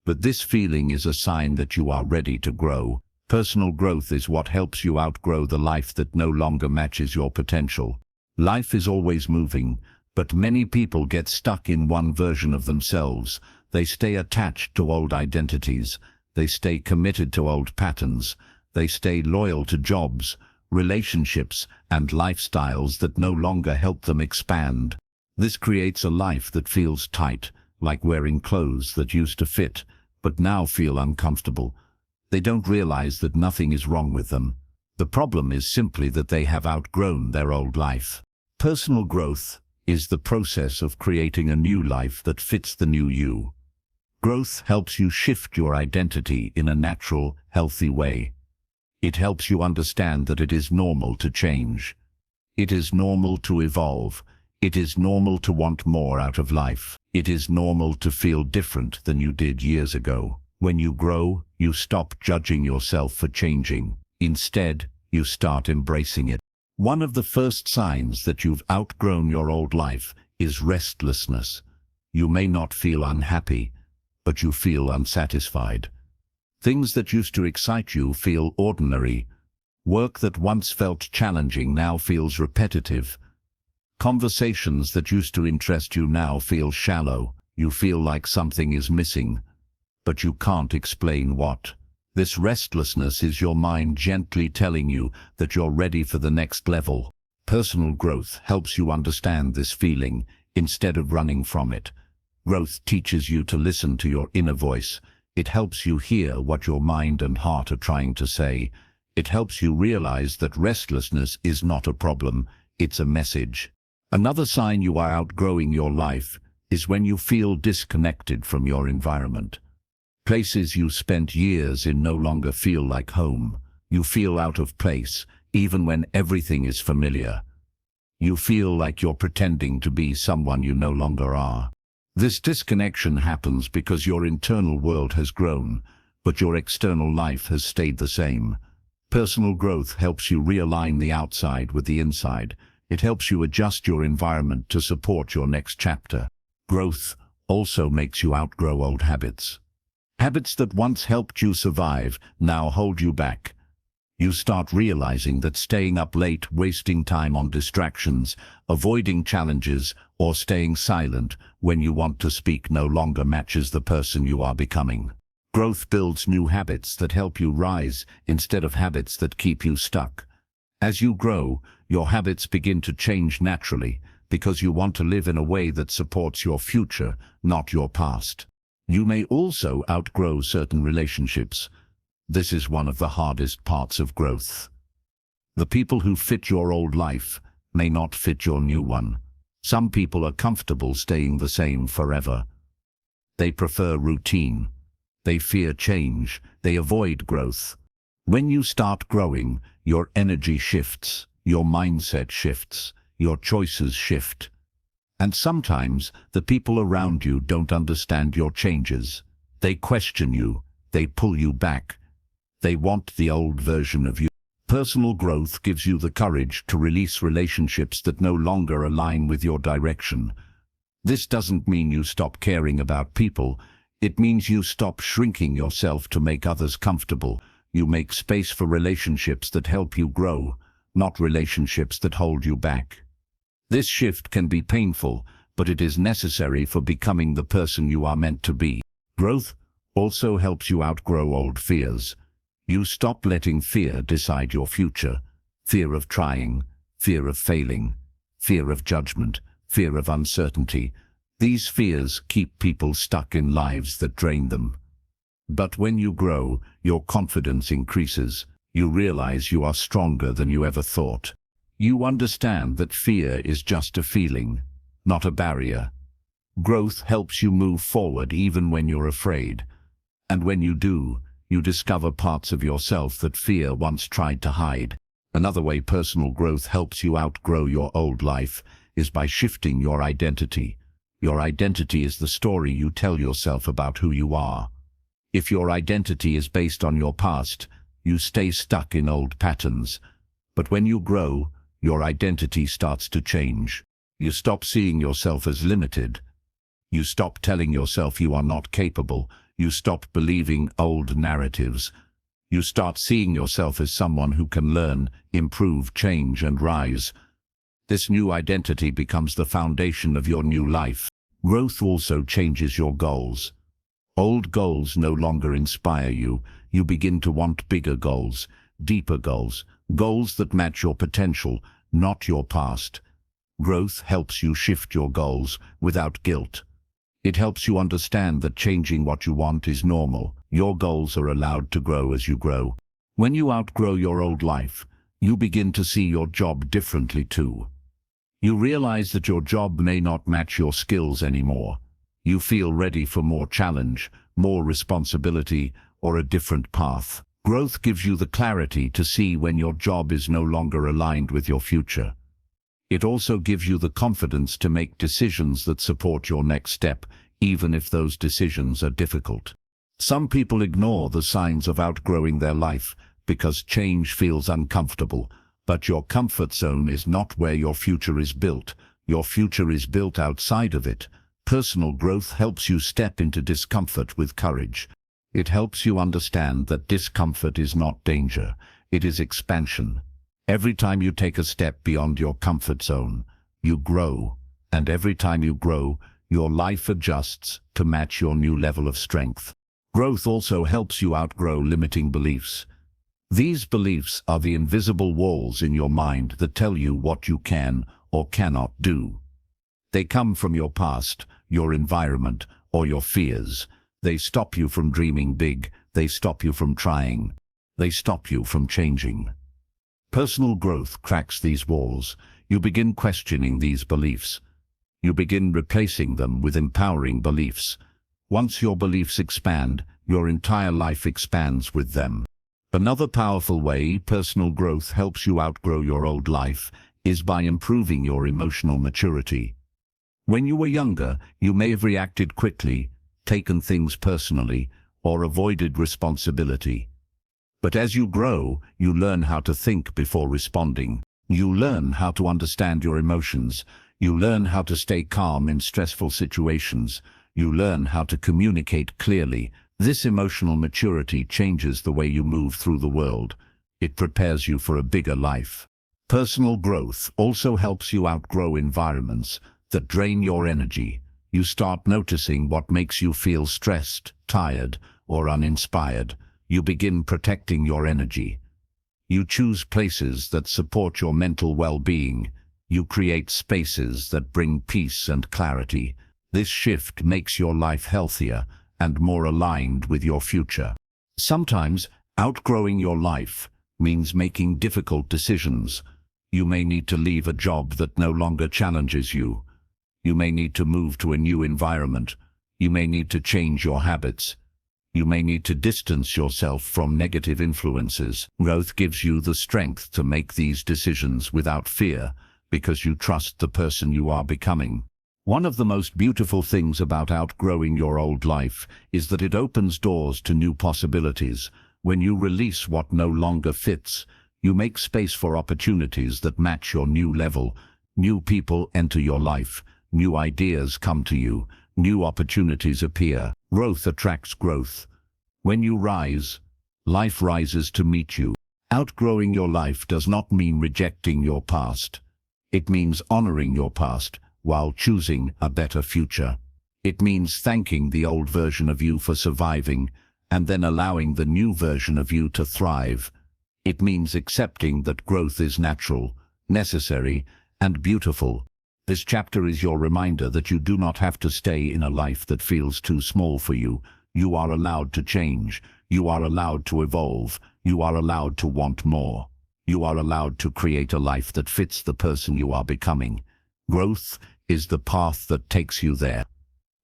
But this feeling is a sign that you are ready to grow. Personal growth is what helps you outgrow the life that no longer matches your potential. Life is always moving, but many people get stuck in one version of themselves. They stay attached to old identities. They stay committed to old patterns. They stay loyal to jobs, relationships, and lifestyles that no longer help them expand. This creates a life that feels tight, like wearing clothes that used to fit, but now feel uncomfortable. They don't realize that nothing is wrong with them. The problem is simply that they have outgrown their old life. Personal growth is the process of creating a new life that fits the new you. Growth helps you shift your identity in a natural, healthy way. It helps you understand that it is normal to change. It is normal to evolve. It is normal to want more out of life. It is normal to feel different than you did years ago. When you grow, you stop judging yourself for changing. Instead, you start embracing it. One of the first signs that you've outgrown your old life is restlessness. You may not feel unhappy, but you feel unsatisfied. Things that used to excite you feel ordinary. Work that once felt challenging now feels repetitive. Conversations that used to interest you now feel shallow. You feel like something is missing, but you can't explain what. This restlessness is your mind gently telling you that you're ready for the next level. Personal growth helps you understand this feeling instead of running from it. Growth teaches you to listen to your inner voice. It helps you hear what your mind and heart are trying to say. It helps you realize that restlessness is not a problem, it's a message. Another sign you are outgrowing your life is when you feel disconnected from your environment. Places you spent years in no longer feel like home. You feel out of place, even when everything is familiar. You feel like you're pretending to be someone you no longer are. This disconnection happens because your internal world has grown, but your external life has stayed the same. Personal growth helps you realign the outside with the inside. It helps you adjust your environment to support your next chapter. Growth also makes you outgrow old habits. Habits that once helped you survive now hold you back. You start realizing that staying up late, wasting time on distractions, avoiding challenges, or staying silent when you want to speak no longer matches the person you are becoming. Growth builds new habits that help you rise instead of habits that keep you stuck. As you grow, your habits begin to change naturally because you want to live in a way that supports your future, not your past. You may also outgrow certain relationships. This is one of the hardest parts of growth. The people who fit your old life may not fit your new one. Some people are comfortable staying the same forever. They prefer routine. They fear change. They avoid growth. When you start growing, your energy shifts, your mindset shifts, your choices shift. And sometimes the people around you don't understand your changes. They question you. They pull you back. They want the old version of you. Personal growth gives you the courage to release relationships that no longer align with your direction. This doesn't mean you stop caring about people. It means you stop shrinking yourself to make others comfortable. You make space for relationships that help you grow, not relationships that hold you back. This shift can be painful, but it is necessary for becoming the person you are meant to be. Growth also helps you outgrow old fears. You stop letting fear decide your future. Fear of trying, fear of failing, fear of judgment, fear of uncertainty. These fears keep people stuck in lives that drain them. But when you grow, your confidence increases. You realize you are stronger than you ever thought. You understand that fear is just a feeling, not a barrier. Growth helps you move forward even when you're afraid. And when you do, you discover parts of yourself that fear once tried to hide. Another way personal growth helps you outgrow your old life is by shifting your identity. Your identity is the story you tell yourself about who you are. If your identity is based on your past, you stay stuck in old patterns. But when you grow, your identity starts to change. You stop seeing yourself as limited. You stop telling yourself you are not capable. You stop believing old narratives. You start seeing yourself as someone who can learn, improve, change, and rise. This new identity becomes the foundation of your new life. Growth also changes your goals. Old goals no longer inspire you. You begin to want bigger goals, deeper goals, goals that match your potential, not your past. Growth helps you shift your goals without guilt. It helps you understand that changing what you want is normal. Your goals are allowed to grow as you grow. When you outgrow your old life, you begin to see your job differently too. You realize that your job may not match your skills anymore. You feel ready for more challenge, more responsibility, or a different path. Growth gives you the clarity to see when your job is no longer aligned with your future. It also gives you the confidence to make decisions that support your next step, even if those decisions are difficult. Some people ignore the signs of outgrowing their life because change feels uncomfortable, but your comfort zone is not where your future is built. Your future is built outside of it. Personal growth helps you step into discomfort with courage. It helps you understand that discomfort is not danger, it is expansion. Every time you take a step beyond your comfort zone, you grow, and every time you grow, your life adjusts to match your new level of strength. Growth also helps you outgrow limiting beliefs. These beliefs are the invisible walls in your mind that tell you what you can or cannot do. They come from your past, your environment, or your fears. They stop you from dreaming big. They stop you from trying. They stop you from changing. Personal growth cracks these walls. You begin questioning these beliefs. You begin replacing them with empowering beliefs. Once your beliefs expand, your entire life expands with them. Another powerful way personal growth helps you outgrow your old life is by improving your emotional maturity. When you were younger, you may have reacted quickly, taken things personally, or avoided responsibility. But as you grow, you learn how to think before responding. You learn how to understand your emotions. You learn how to stay calm in stressful situations. You learn how to communicate clearly. This emotional maturity changes the way you move through the world. It prepares you for a bigger life. Personal growth also helps you outgrow environments that drain your energy. You start noticing what makes you feel stressed, tired, or uninspired. You begin protecting your energy. You choose places that support your mental well-being. You create spaces that bring peace and clarity. This shift makes your life healthier and more aligned with your future. Sometimes, outgrowing your life means making difficult decisions. You may need to leave a job that no longer challenges you. You may need to move to a new environment. You may need to change your habits. You may need to distance yourself from negative influences. Growth gives you the strength to make these decisions without fear, because you trust the person you are becoming. One of the most beautiful things about outgrowing your old life is that it opens doors to new possibilities. When you release what no longer fits, you make space for opportunities that match your new level. New people enter your life. New ideas come to you. New opportunities appear. Growth attracts growth. When you rise, life rises to meet you. Outgrowing your life does not mean rejecting your past. It means honoring your past while choosing a better future. It means thanking the old version of you for surviving and then allowing the new version of you to thrive. It means accepting that growth is natural, necessary, and beautiful. This chapter is your reminder that you do not have to stay in a life that feels too small for you. You are allowed to change. You are allowed to evolve. You are allowed to want more. You are allowed to create a life that fits the person you are becoming. Growth is the path that takes you there.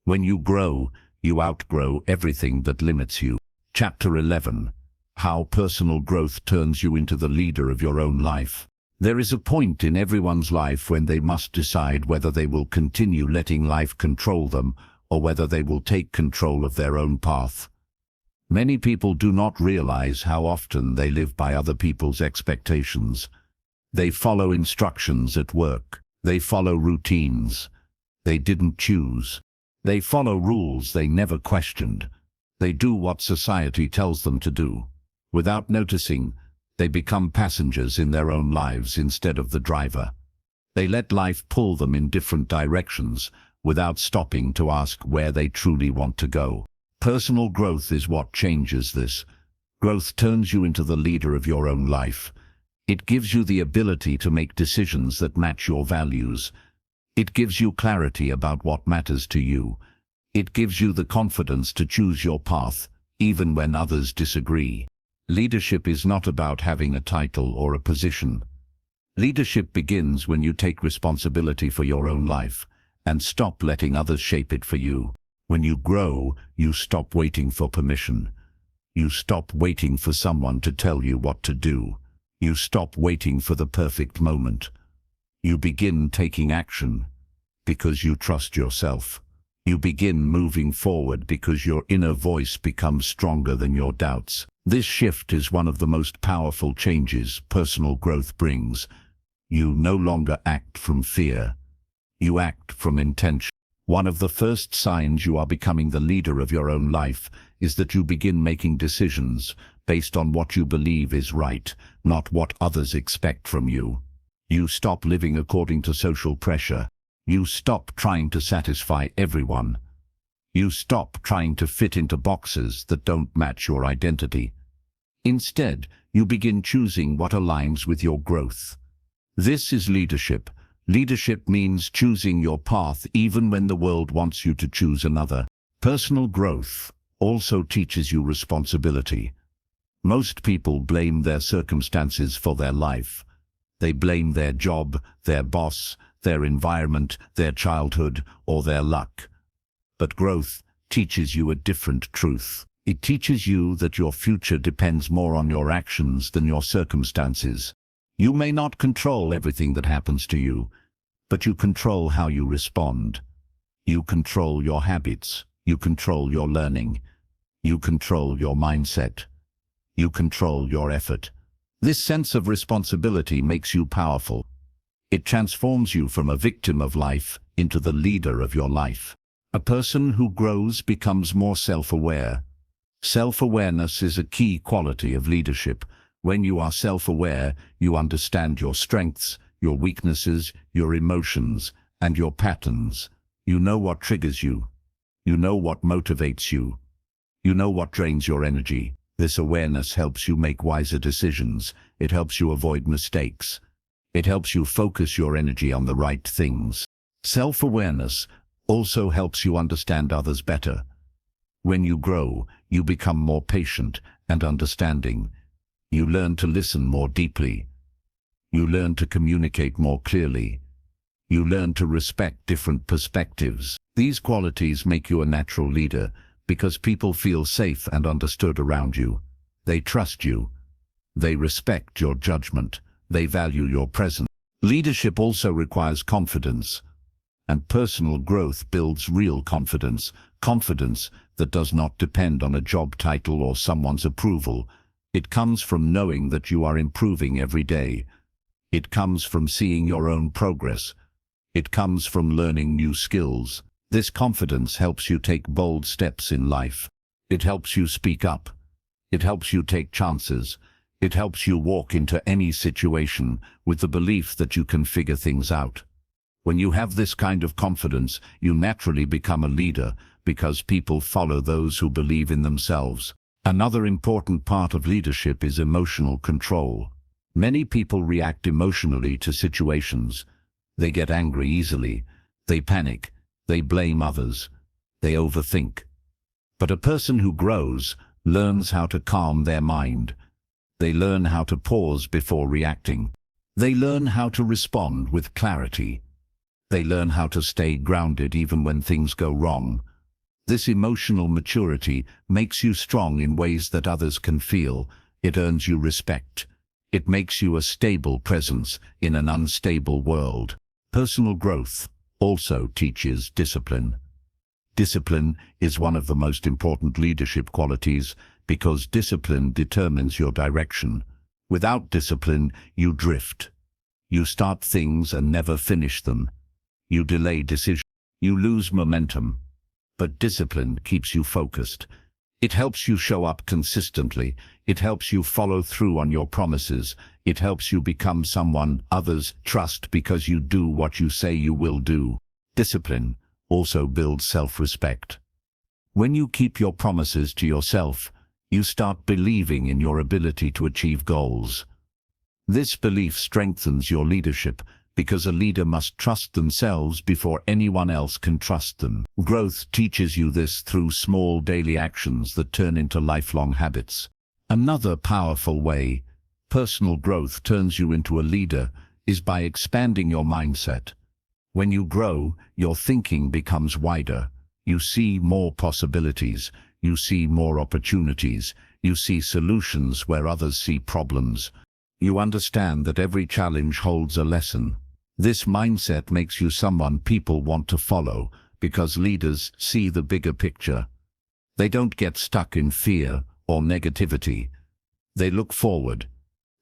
When you grow, you outgrow everything that limits you. Chapter 11. How personal growth turns you into the leader of your own life. There is a point in everyone's life when they must decide whether they will continue letting life control them or whether they will take control of their own path. Many people do not realize how often they live by other people's expectations. They follow instructions at work. They follow routines they didn't choose. They follow rules they never questioned. They do what society tells them to do. Without noticing, they become passengers in their own lives instead of the driver. They let life pull them in different directions without stopping to ask where they truly want to go. Personal growth is what changes this. Growth turns you into the leader of your own life. It gives you the ability to make decisions that match your values. It gives you clarity about what matters to you. It gives you the confidence to choose your path, even when others disagree. Leadership is not about having a title or a position. Leadership begins when you take responsibility for your own life and stop letting others shape it for you. When you grow, you stop waiting for permission. You stop waiting for someone to tell you what to do. You stop waiting for the perfect moment. You begin taking action because you trust yourself. You begin moving forward because your inner voice becomes stronger than your doubts. This shift is one of the most powerful changes personal growth brings. You no longer act from fear. You act from intention. One of the first signs you are becoming the leader of your own life is that you begin making decisions based on what you believe is right, not what others expect from you. You stop living according to social pressure. You stop trying to satisfy everyone. You stop trying to fit into boxes that don't match your identity. Instead, you begin choosing what aligns with your growth. This is leadership. Leadership means choosing your path even when the world wants you to choose another. Personal growth also teaches you responsibility. Most people blame their circumstances for their life. They blame their job, their boss, their environment, their childhood, or their luck. But growth teaches you a different truth. It teaches you that your future depends more on your actions than your circumstances. You may not control everything that happens to you, but you control how you respond. You control your habits. You control your learning. You control your mindset. You control your effort. This sense of responsibility makes you powerful. It transforms you from a victim of life into the leader of your life. A person who grows becomes more self-aware. Self-awareness is a key quality of leadership. When you are self-aware, you understand your strengths, your weaknesses, your emotions, and your patterns. You know what triggers you. You know what motivates you. You know what drains your energy. This awareness helps you make wiser decisions. It helps you avoid mistakes. It helps you focus your energy on the right things. Self-awareness also helps you understand others better. When you grow, you become more patient and understanding. You learn to listen more deeply. You learn to communicate more clearly. You learn to respect different perspectives. These qualities make you a natural leader because people feel safe and understood around you. They trust you. They respect your judgment. They value your presence. Leadership also requires confidence, and personal growth builds real confidence. Confidence that does not depend on a job title or someone's approval. It comes from knowing that you are improving every day. It comes from seeing your own progress. It comes from learning new skills. This confidence helps you take bold steps in life. It helps you speak up. It helps you take chances. It helps you walk into any situation with the belief that you can figure things out. When you have this kind of confidence, you naturally become a leader because people follow those who believe in themselves. Another important part of leadership is emotional control. Many people react emotionally to situations. They get angry easily. They panic. They blame others. They overthink. But a person who grows learns how to calm their mind. They learn how to pause before reacting. They learn how to respond with clarity. They learn how to stay grounded even when things go wrong. This emotional maturity makes you strong in ways that others can feel. It earns you respect. It makes you a stable presence in an unstable world. Personal growth also teaches discipline. Discipline is one of the most important leadership qualities because discipline determines your direction. Without discipline, you drift. You start things and never finish them. You delay decisions. You lose momentum. But discipline keeps you focused. It helps you show up consistently. It helps you follow through on your promises. It helps you become someone others trust because you do what you say you will do. Discipline also builds self-respect. When you keep your promises to yourself, you start believing in your ability to achieve goals. This belief strengthens your leadership because a leader must trust themselves before anyone else can trust them. Growth teaches you this through small daily actions that turn into lifelong habits. Another powerful way personal growth turns you into a leader is by expanding your mindset. When you grow, your thinking becomes wider. You see more possibilities. You see more opportunities. You see solutions where others see problems. You understand that every challenge holds a lesson. This mindset makes you someone people want to follow because leaders see the bigger picture. They don't get stuck in fear or negativity. They look forward.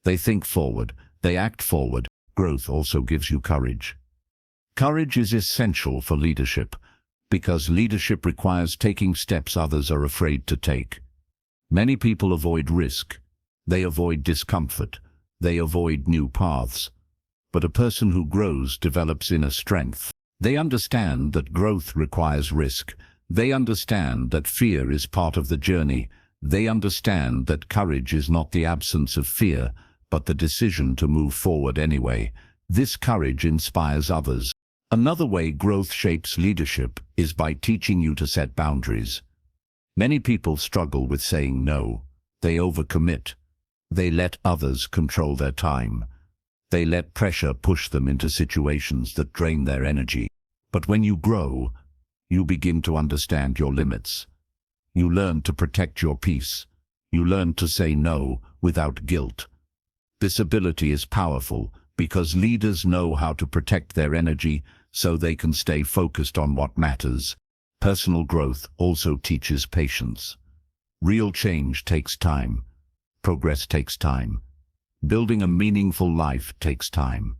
They think forward. They act forward. Growth also gives you courage. Courage is essential for leadership because leadership requires taking steps others are afraid to take. Many people avoid risk. They avoid discomfort. They avoid new paths. But a person who grows develops inner strength. They understand that growth requires risk. They understand that fear is part of the journey. They understand that courage is not the absence of fear, but the decision to move forward anyway. This courage inspires others. Another way growth shapes leadership is by teaching you to set boundaries. Many people struggle with saying no. They overcommit. They let others control their time. They let pressure push them into situations that drain their energy. But when you grow, you begin to understand your limits. You learn to protect your peace. You learn to say no without guilt. This ability is powerful because leaders know how to protect their energy so they can stay focused on what matters. Personal growth also teaches patience. Real change takes time. Progress takes time. Building a meaningful life takes time.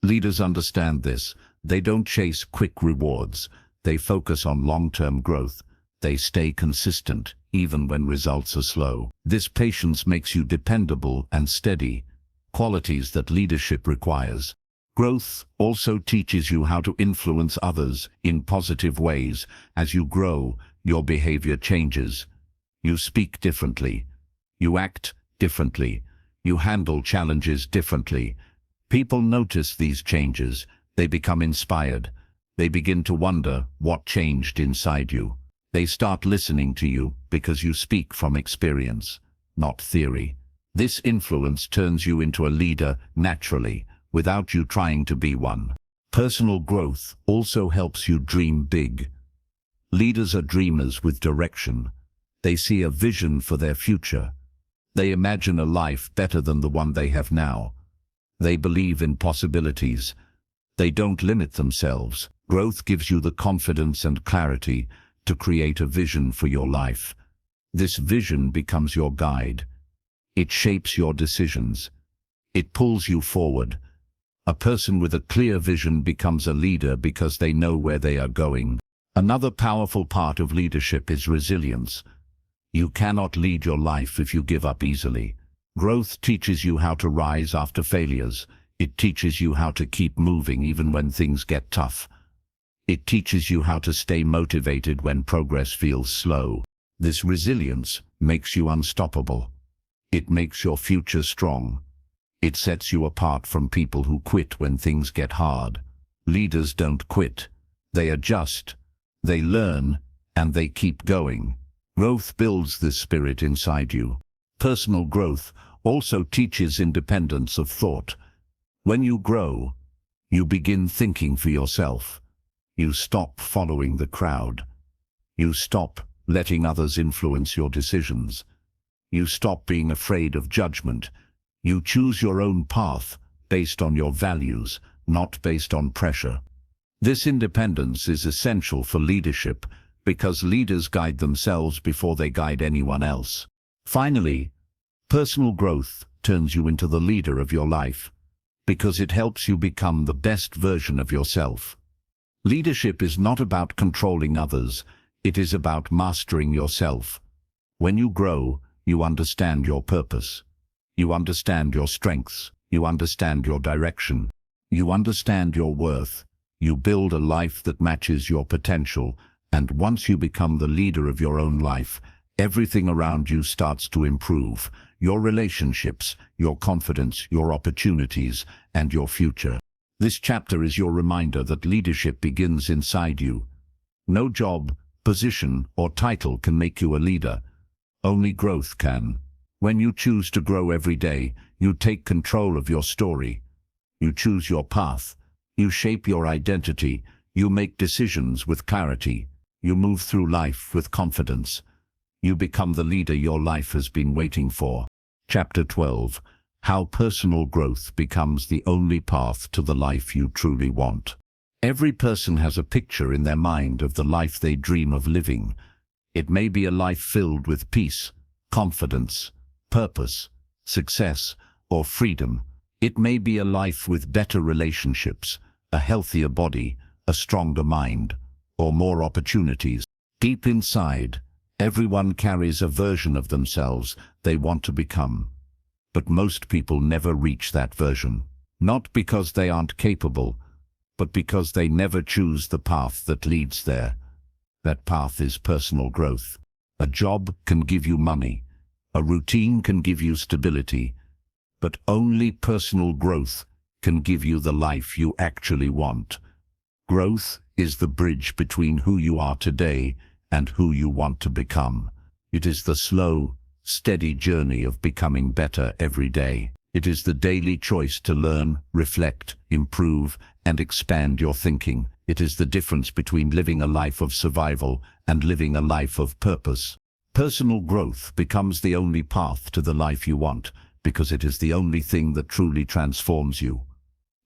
Leaders understand this. They don't chase quick rewards. They focus on long-term growth. They stay consistent, even when results are slow. This patience makes you dependable and steady, qualities that leadership requires. Growth also teaches you how to influence others in positive ways. As you grow, your behavior changes. You speak differently. You act differently. You handle challenges differently. People notice these changes. They become inspired. They begin to wonder what changed inside you. They start listening to you because you speak from experience, not theory. This influence turns you into a leader naturally, without you trying to be one. Personal growth also helps you dream big. Leaders are dreamers with direction. They see a vision for their future. They imagine a life better than the one they have now. They believe in possibilities. They don't limit themselves. Growth gives you the confidence and clarity to create a vision for your life. This vision becomes your guide. It shapes your decisions. It pulls you forward. A person with a clear vision becomes a leader because they know where they are going. Another powerful part of leadership is resilience. You cannot lead your life if you give up easily. Growth teaches you how to rise after failures. It teaches you how to keep moving even when things get tough. It teaches you how to stay motivated when progress feels slow. This resilience makes you unstoppable. It makes your future strong. It sets you apart from people who quit when things get hard. Leaders don't quit. They adjust, they learn, and they keep going. Growth builds this spirit inside you. Personal growth also teaches independence of thought. When you grow, you begin thinking for yourself. You stop following the crowd. You stop letting others influence your decisions. You stop being afraid of judgment. You choose your own path based on your values, not based on pressure. This independence is essential for leadership because leaders guide themselves before they guide anyone else. Finally, personal growth turns you into the leader of your life because it helps you become the best version of yourself. Leadership is not about controlling others. It is about mastering yourself. When you grow, you understand your purpose. You understand your strengths. You understand your direction. You understand your worth. You build a life that matches your potential, and once you become the leader of your own life, everything around you starts to improve. Your relationships, your confidence, your opportunities, and your future. This chapter is your reminder that leadership begins inside you. No job, position, or title can make you a leader. Only growth can. When you choose to grow every day, you take control of your story. You choose your path. You shape your identity. You make decisions with clarity. You move through life with confidence. You become the leader your life has been waiting for. Chapter 12. How personal growth becomes the only path to the life you truly want. Every person has a picture in their mind of the life they dream of living. It may be a life filled with peace, confidence, purpose, success, or freedom. It may be a life with better relationships, a healthier body, a stronger mind, or more opportunities. Deep inside, everyone carries a version of themselves they want to become. But most people never reach that version. Not because they aren't capable, but because they never choose the path that leads there. That path is personal growth. A job can give you money. A routine can give you stability. But only personal growth can give you the life you actually want. Growth is the bridge between who you are today and who you want to become. It is the slow, steady journey of becoming better every day. It is the daily choice to learn, reflect, improve, and expand your thinking. It is the difference between living a life of survival and living a life of purpose. Personal growth becomes the only path to the life you want because it is the only thing that truly transforms you.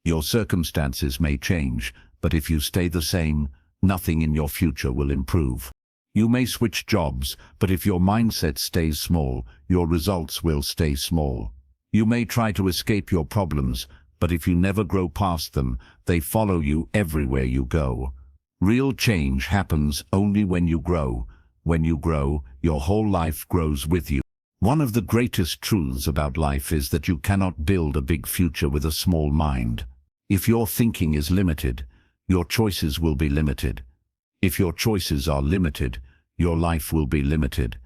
Your circumstances may change, but if you stay the same, nothing in your future will improve. You may switch jobs, but if your mindset stays small, your results will stay small. You may try to escape your problems, but if you never grow past them, they follow you everywhere you go. Real change happens only when you grow. When you grow, your whole life grows with you. One of the greatest truths about life is that you cannot build a big future with a small mind. If your thinking is limited, your choices will be limited. If your choices are limited, your life will be limited.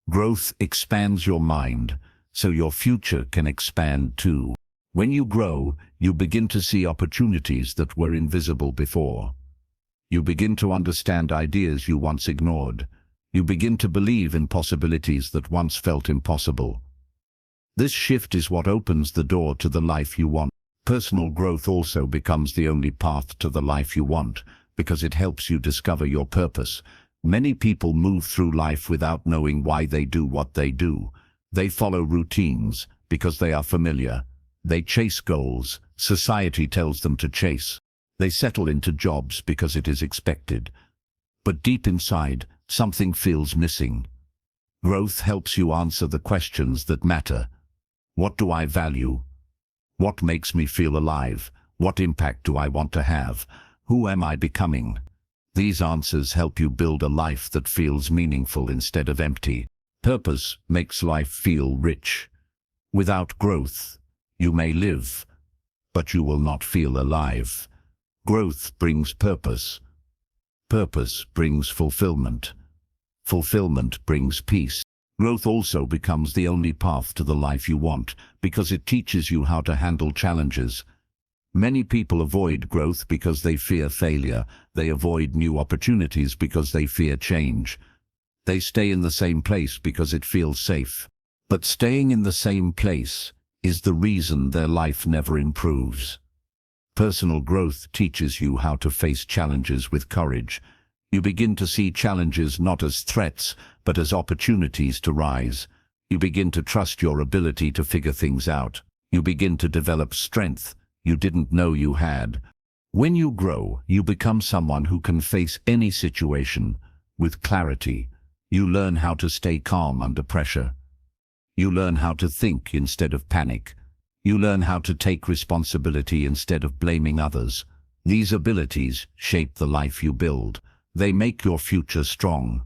Growth expands your mind, so your future can expand too. When you grow, you begin to see opportunities that were invisible before. You begin to understand ideas you once ignored. You begin to believe in possibilities that once felt impossible. This shift is what opens the door to the life you want. Personal growth also becomes the only path to the life you want, because it helps you discover your purpose. Many people move through life without knowing why they do what they do. They follow routines because they are familiar. They chase goals society tells them to chase. They settle into jobs because it is expected. But deep inside, something feels missing. Growth helps you answer the questions that matter. What do I value? What makes me feel alive? What impact do I want to have? Who am I becoming? These answers help you build a life that feels meaningful instead of empty. Purpose makes life feel rich. Without growth, you may live, but you will not feel alive. Growth brings purpose. Purpose brings fulfillment. Fulfillment brings peace. Growth also becomes the only path to the life you want, because it teaches you how to handle challenges. Many people avoid growth because they fear failure. They avoid new opportunities because they fear change. They stay in the same place because it feels safe. But staying in the same place is the reason their life never improves. Personal growth teaches you how to face challenges with courage. You begin to see challenges not as threats, but as opportunities to rise. You begin to trust your ability to figure things out. You begin to develop strength you didn't know you had. When you grow, you become someone who can face any situation with clarity. You learn how to stay calm under pressure. You learn how to think instead of panic. You learn how to take responsibility instead of blaming others. These abilities shape the life you build. They make your future strong.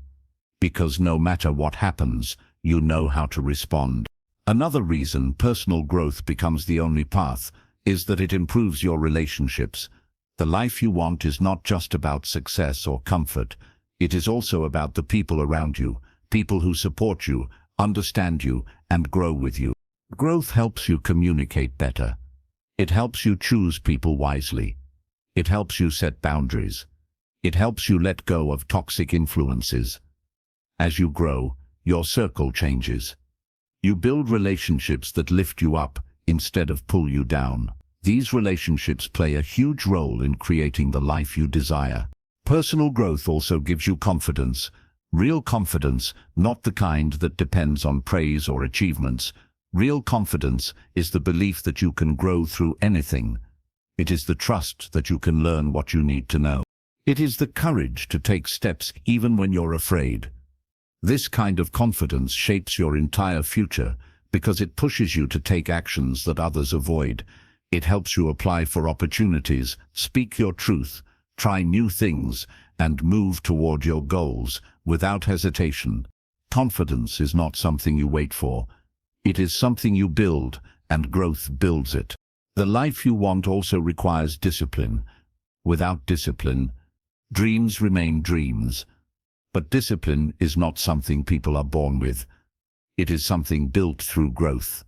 Because no matter what happens, you know how to respond. Another reason personal growth becomes the only path is that it improves your relationships. The life you want is not just about success or comfort. It is also about the people around you, people who support you, understand you, and grow with you. Growth helps you communicate better. It helps you choose people wisely. It helps you set boundaries. It helps you let go of toxic influences. As you grow, your circle changes. You build relationships that lift you up instead of pull you down. These relationships play a huge role in creating the life you desire. Personal growth also gives you confidence. Real confidence, not the kind that depends on praise or achievements. Real confidence is the belief that you can grow through anything. It is the trust that you can learn what you need to know. It is the courage to take steps even when you're afraid. This kind of confidence shapes your entire future because it pushes you to take actions that others avoid. It helps you apply for opportunities, speak your truth, try new things, and move toward your goals without hesitation. Confidence is not something you wait for. It is something you build, and growth builds it. The life you want also requires discipline. Without discipline, dreams remain dreams. But discipline is not something people are born with. It is something built through growth.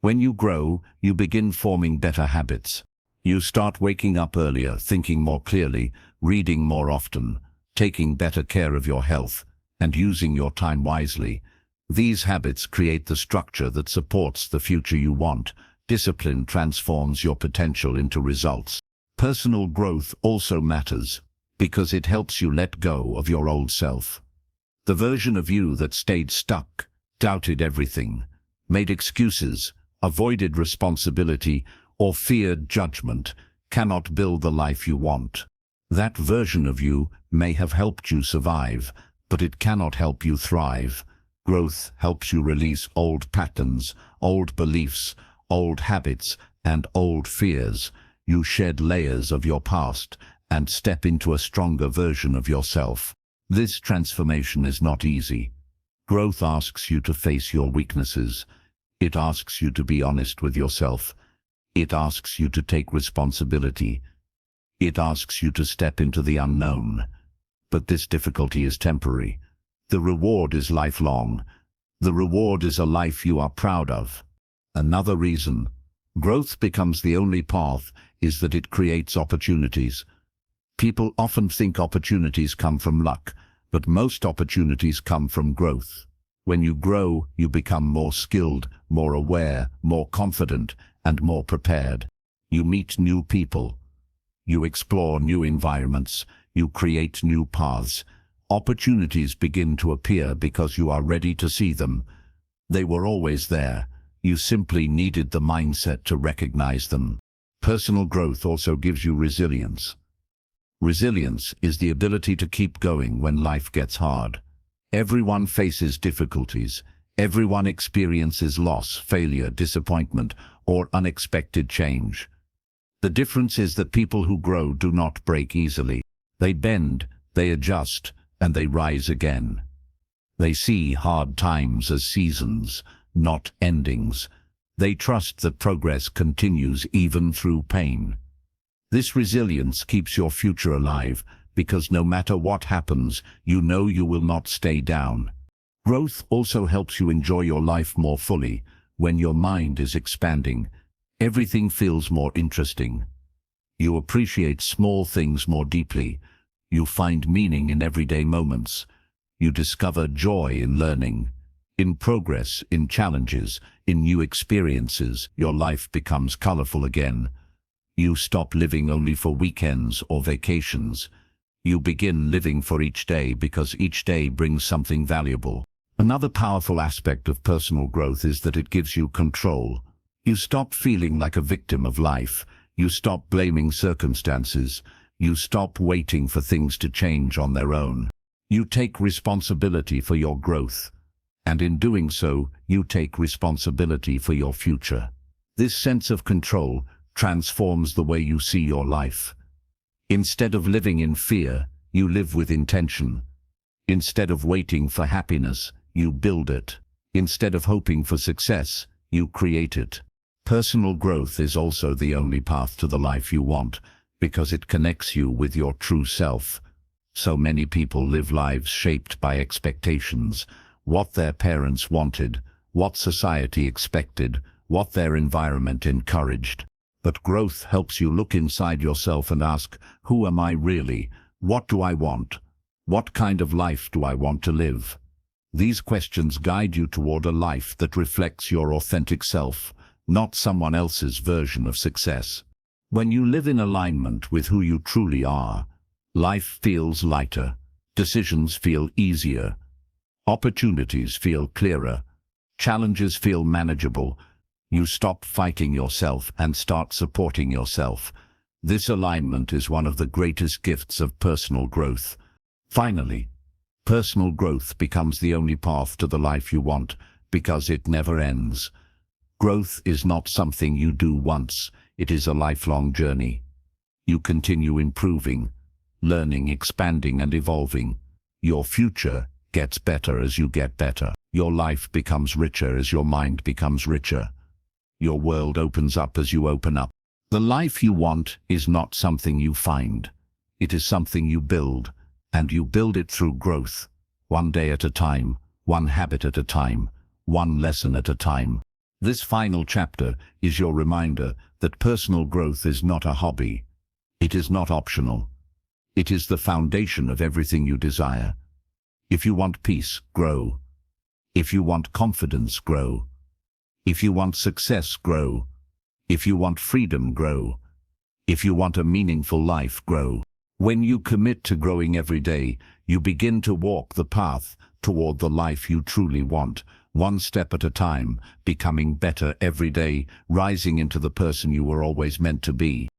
When you grow, you begin forming better habits. You start waking up earlier, thinking more clearly, reading more often, taking better care of your health, and using your time wisely. These habits create the structure that supports the future you want. Discipline transforms your potential into results. Personal growth also matters because it helps you let go of your old self. The version of you that stayed stuck, doubted everything, made excuses, avoided responsibility, or feared judgment cannot build the life you want. That version of you may have helped you survive, but it cannot help you thrive. Growth helps you release old patterns, old beliefs, old habits, and old fears. You shed layers of your past and step into a stronger version of yourself. This transformation is not easy. Growth asks you to face your weaknesses. It asks you to be honest with yourself. It asks you to take responsibility. It asks you to step into the unknown. But this difficulty is temporary. The reward is lifelong. The reward is a life you are proud of. Another reason growth becomes the only path is that it creates opportunities. People often think opportunities come from luck, but most opportunities come from growth. When you grow, you become more skilled, more aware, more confident, and more prepared. You meet new people. You explore new environments. You create new paths. Opportunities begin to appear because you are ready to see them. They were always there. You simply needed the mindset to recognize them. Personal growth also gives you resilience. Resilience is the ability to keep going when life gets hard. Everyone faces difficulties. Everyone experiences loss, failure, disappointment, or unexpected change. The difference is that people who grow do not break easily. They bend, they adjust, and they rise again. They see hard times as seasons, not endings. They trust that progress continues even through pain. This resilience keeps your future alive because no matter what happens, you know you will not stay down. Growth also helps you enjoy your life more fully. When your mind is expanding, everything feels more interesting. You appreciate small things more deeply. You find meaning in everyday moments. You discover joy in learning, in progress, in challenges, in new experiences. Your life becomes colorful again. You stop living only for weekends or vacations. You begin living for each day because each day brings something valuable. Another powerful aspect of personal growth is that it gives you control. You stop feeling like a victim of life. You stop blaming circumstances. You stop waiting for things to change on their own. You take responsibility for your growth. And in doing so, you take responsibility for your future. This sense of control transforms the way you see your life. Instead of living in fear, you live with intention. Instead of waiting for happiness, you build it. Instead of hoping for success, you create it. Personal growth is also the only path to the life you want, because it connects you with your true self. So many people live lives shaped by expectations, what their parents wanted, what society expected, what their environment encouraged. But growth helps you look inside yourself and ask, who am I really? What do I want? What kind of life do I want to live? These questions guide you toward a life that reflects your authentic self, not someone else's version of success. When you live in alignment with who you truly are, life feels lighter, decisions feel easier, opportunities feel clearer, challenges feel manageable. You stop fighting yourself and start supporting yourself. This alignment is one of the greatest gifts of personal growth. Finally, personal growth becomes the only path to the life you want because it never ends. Growth is not something you do once, it is a lifelong journey. You continue improving, learning, expanding, and evolving. Your future gets better as you get better. Your life becomes richer as your mind becomes richer. Your world opens up as you open up. The life you want is not something you find. It is something you build, and you build it through growth, one day at a time, one habit at a time, one lesson at a time. This final chapter is your reminder that personal growth is not a hobby. It is not optional. It is the foundation of everything you desire. If you want peace, grow. If you want confidence, grow. If you want success, grow. If you want freedom, grow. If you want a meaningful life, grow. When you commit to growing every day, you begin to walk the path toward the life you truly want, one step at a time, becoming better every day, rising into the person you were always meant to be.